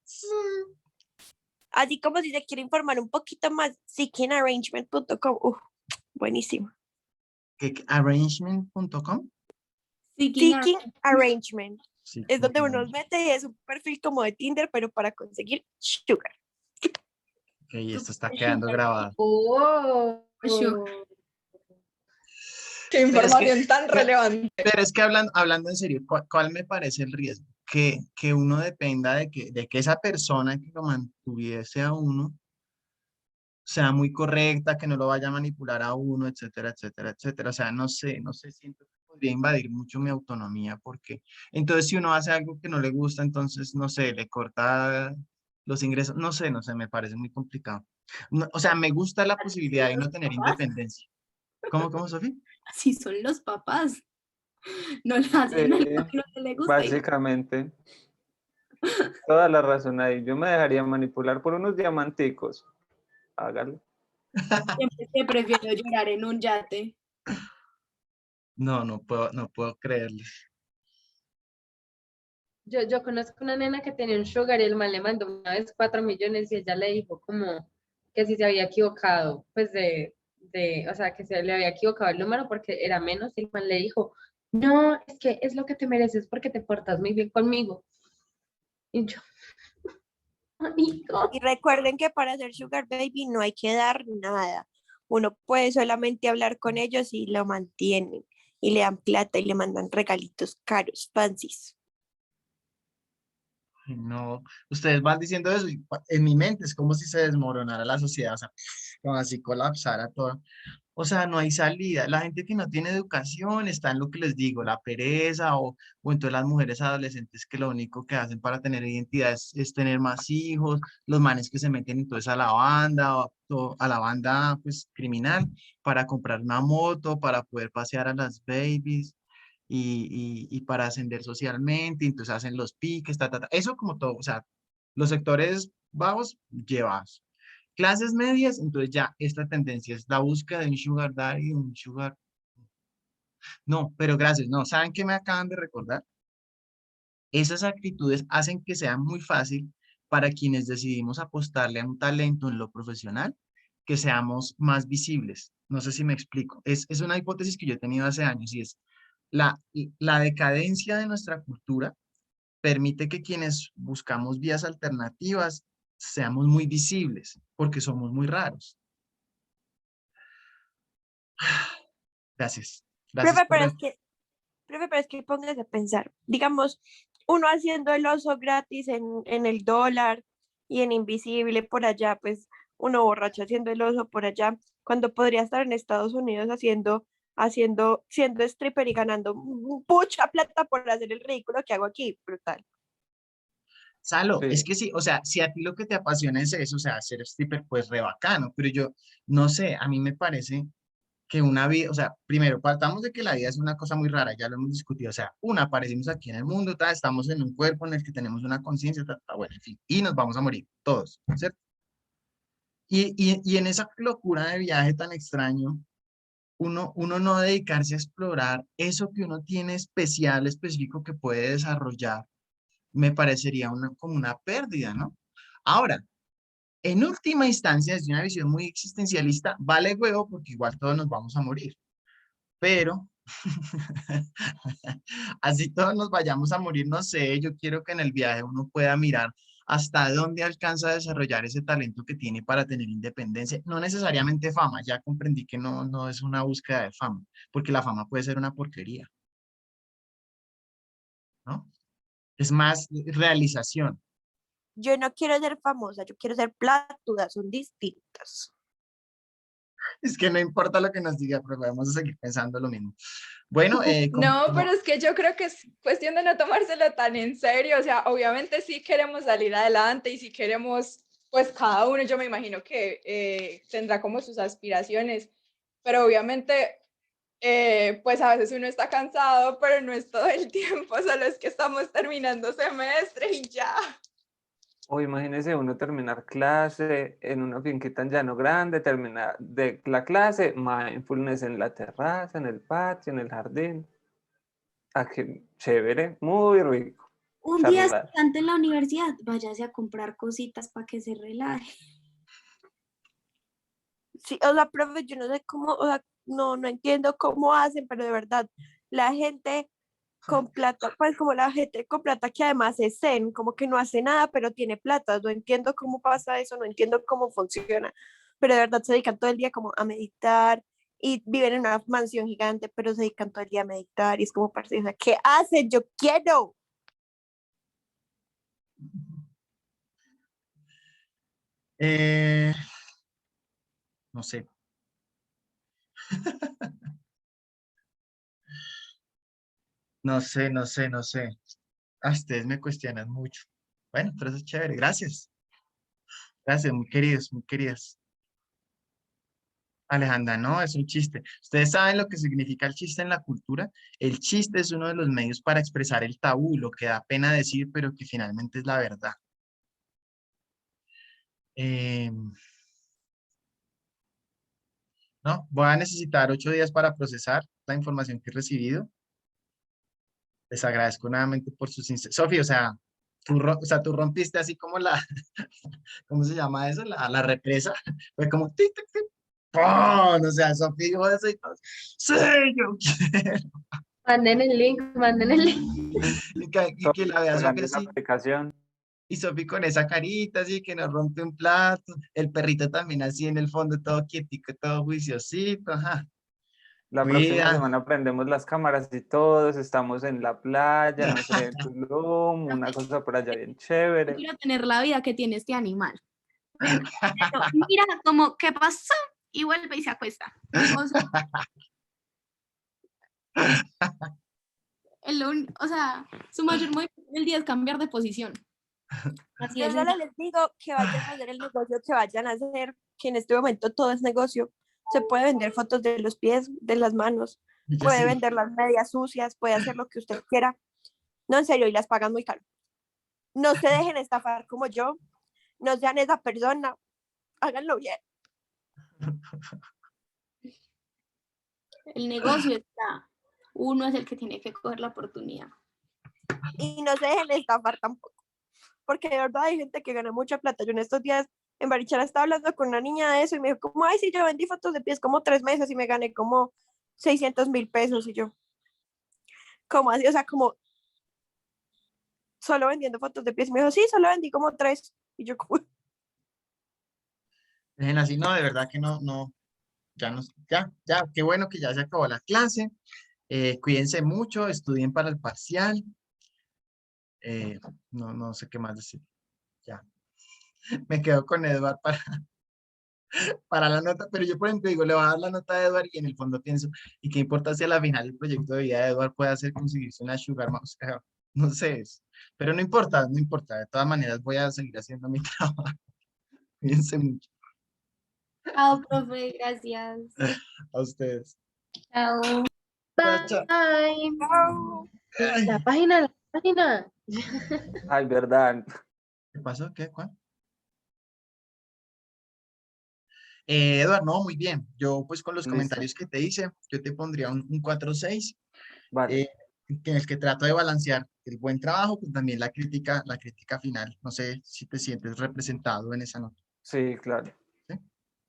Así como si se quiere informar un poquito más, seekingarrangement.com. Buenísimo. Arrangement.com. Seeking Arrangement. Sí, Es donde uno nos mete y es un perfil como de Tinder, pero para conseguir sugar. ok, esto está quedando grabado. Oh. Qué Pero es que- información tan relevante. Pero es que hablando en serio, ¿cuál me parece el riesgo? Que uno dependa de que esa persona que lo mantuviese a uno sea muy correcta, que no lo vaya a manipular a uno, etcétera, etcétera, etcétera. O sea, no sé, siento que podría invadir mucho mi autonomía porque entonces si uno hace algo que no le gusta, entonces, no sé, le corta los ingresos, no sé, me parece muy complicado. O sea, me gusta la posibilidad de uno tener independencia. ¿Cómo, Sofía? Así son los papás. No le hacen algo que no le gusta. Básicamente, toda la razón ahí. Yo me dejaría manipular por unos diamanticos. Hágalo. Siempre te prefiero llorar en un yate. No puedo creerlo. Yo conozco una nena que tenía un sugar y el man le mandó una vez 4 millones y ella le dijo como que si se había equivocado, pues o sea, que se le había equivocado el número porque era menos y el man le dijo, no, es que es lo que te mereces porque te portas muy bien conmigo. Y yo, amigo. Y recuerden que para hacer sugar baby no hay que dar nada. Uno puede solamente hablar con ellos y lo mantienen. Y le dan plata y le mandan regalitos caros, fancies. Ay, no, ustedes van diciendo eso y en mi mente es como si se desmoronara la sociedad, o sea, como así colapsara todo. O sea, no hay salida. La gente que no tiene educación está en lo que les digo, la pereza o entonces las mujeres adolescentes que lo único que hacen para tener identidad es tener más hijos, los manes que se meten entonces a la banda, a la banda pues criminal para comprar una moto, para poder pasear a las babies y para ascender socialmente, entonces hacen los piques, eso como todo, o sea, los sectores bajos llevados. Clases medias, entonces ya esta tendencia es la búsqueda de un sugar daddy, un sugar... No, pero gracias, no, ¿saben qué me acaban de recordar? Esas actitudes hacen que sea muy fácil para quienes decidimos apostarle a un talento en lo profesional, que seamos más visibles. No sé si me explico. Es una hipótesis que yo he tenido hace años y es la decadencia de nuestra cultura permite que quienes buscamos vías alternativas seamos muy visibles porque somos muy raros. Gracias. Gracias Profe, por el... pero es que póngase a pensar. Digamos, uno haciendo el oso gratis en el dólar y en invisible por allá, pues uno borracho haciendo el oso por allá, cuando podría estar en Estados Unidos siendo stripper y ganando mucha plata por hacer el ridículo que hago aquí. Brutal. Salo, es Sí. que sí, o sea, si a ti lo que te apasiona es eso, o sea, ser stripper, pues re bacano, pero yo, no sé, a mí me parece que una vida, o sea, primero, partamos de que la vida es una cosa muy rara, ya lo hemos discutido, o sea, aparecimos aquí en el mundo, estamos en un cuerpo en el que tenemos una conciencia, bueno, en fin, y nos vamos a morir, todos, ¿cierto? Y en esa locura de viaje tan extraño, uno no dedicarse a explorar eso que uno tiene especial, específico que puede desarrollar, me parecería como una pérdida, ¿no? Ahora, en última instancia, desde una visión muy existencialista, vale huevo porque igual todos nos vamos a morir. Pero, así todos nos vayamos a morir, no sé, yo quiero que en el viaje uno pueda mirar hasta dónde alcanza a desarrollar ese talento que tiene para tener independencia. No necesariamente fama, ya comprendí que no es una búsqueda de fama, porque la fama puede ser una porquería, ¿no? Es más realización. Yo no quiero ser famosa, yo quiero ser platuda, son distintas. Es que no importa lo que nos diga, pero vamos a seguir pensando lo mismo. Bueno, No, pero es que yo creo que es cuestión de no tomárselo tan en serio. O sea, obviamente sí queremos salir adelante y sí queremos, pues cada uno, yo me imagino que tendrá como sus aspiraciones, pero obviamente, pues a veces uno está cansado, pero no es todo el tiempo, solo es que estamos terminando semestre y ya. O imagínese uno terminar clase en una finquita en Llano Grande, terminar de la clase, mindfulness en la terraza, en el patio, en el jardín. Ah, qué chévere, muy rico. Un día charlar. estante en la universidad, váyase a comprar cositas para que se relaje. Sí, o sea, profe, yo no sé cómo, o sea, no entiendo cómo hacen, pero de verdad, la gente con plata, pues como la gente con plata que además es zen, como que no hace nada, pero tiene plata, no entiendo cómo pasa eso, no entiendo cómo funciona, pero de verdad se dedican todo el día como a meditar y viven en una mansión gigante, pero se dedican todo el día a meditar y es como, parce, o sea, ¿qué hacen? Yo quiero. Eh, no sé. No sé, no sé, no sé. Ah, ustedes me cuestionan mucho. Bueno, pero eso es chévere. Gracias. Gracias, muy queridos, muy queridas. Alejandra, no, es un chiste. Ustedes saben lo que significa el chiste en la cultura. El chiste es uno de los medios para expresar el tabú, lo que da pena decir, pero que finalmente es la verdad. Eh, no, voy a necesitar 8 días para procesar la información que he recibido. Les agradezco nuevamente por sus Sofía, o sea, tú rompiste así como la, ¿cómo se llama eso? La represa. Fue como, tic, tic, tic, ¡pum! O sea, Sofía dijo eso y todo. Sí, yo quiero. Manden el link, manden el link. Y que la vea Pagando Sofía esa así. aplicación. Y Sofía con esa carita así que nos rompe un plato. El perrito también así en el fondo, todo quietico, todo juiciosito. Ajá. La próxima Cuida. semana prendemos las cámaras y todos estamos en la playa, no sé, en Tulum, una cosa por allá bien Yo chévere. quiero tener la vida que tiene este animal. Vea, pero mira como, ¿qué pasó? Y vuelve y se acuesta. O sea, o sea, su mayor movimiento del día es cambiar de posición. Así Yo es. solo les digo que vayan a hacer el negocio que vayan a hacer, que en este momento todo es negocio. Se puede vender fotos de los pies, de las manos, Yo puede sí. vender las medias sucias, puede hacer lo que usted quiera. No, en serio, y las pagan muy caro. No se dejen estafar como yo, no sean esa persona, háganlo bien. El negocio está. Uno es el que tiene que coger la oportunidad. Y no se dejen estafar tampoco, porque de verdad hay gente que gana mucha plata. Yo en estos días en Barichara estaba hablando con una niña de eso y me dijo, como, ay, sí, yo vendí fotos de pies como 3 meses y me gané como 600.000 pesos. Y yo, ¿cómo así? O sea, como solo vendiendo fotos de pies. Y me dijo, sí, solo vendí como 3. Y yo, como, Dejen así, no, de verdad que no, no, ya no, ya, qué bueno que ya se acabó la clase. Cuídense mucho, estudien para el parcial. No sé qué más decir. Ya. Me quedo con Edward para la nota, pero yo por ejemplo digo, le voy a dar la nota a Edward y en el fondo pienso, ¿y qué importa si a la final el proyecto de vida de Edward puede hacer conseguirse una sugar mama? O sea, no sé eso. Pero no importa, no importa. De todas maneras voy a seguir haciendo mi trabajo. Cuídense mucho. Chao, profe, gracias. A ustedes. Chao. Chao, chao. Bye. "Au". La Ay, página, la página. Ay, verdad. ¿qué pasó? ¿Qué? ¿Cuál? Eduardo, no, muy bien. Yo, pues, con los Listo. comentarios que te hice, yo te pondría un 4-6, Vale. en el que trato de balancear el buen trabajo con también la crítica final. No sé si te sientes representado en esa nota. Sí, claro. ¿Sí?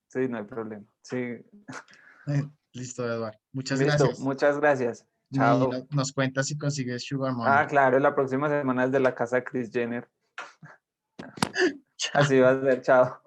Sí, no hay problema. Sí. Listo, Eduardo. Muchas Listo. gracias. Muchas gracias. Y Chao. nos cuentas si consigues Sugar Ah, Mommy. claro, la próxima semana es de la casa de Kris Jenner. Chao. Así va a ser. Chao.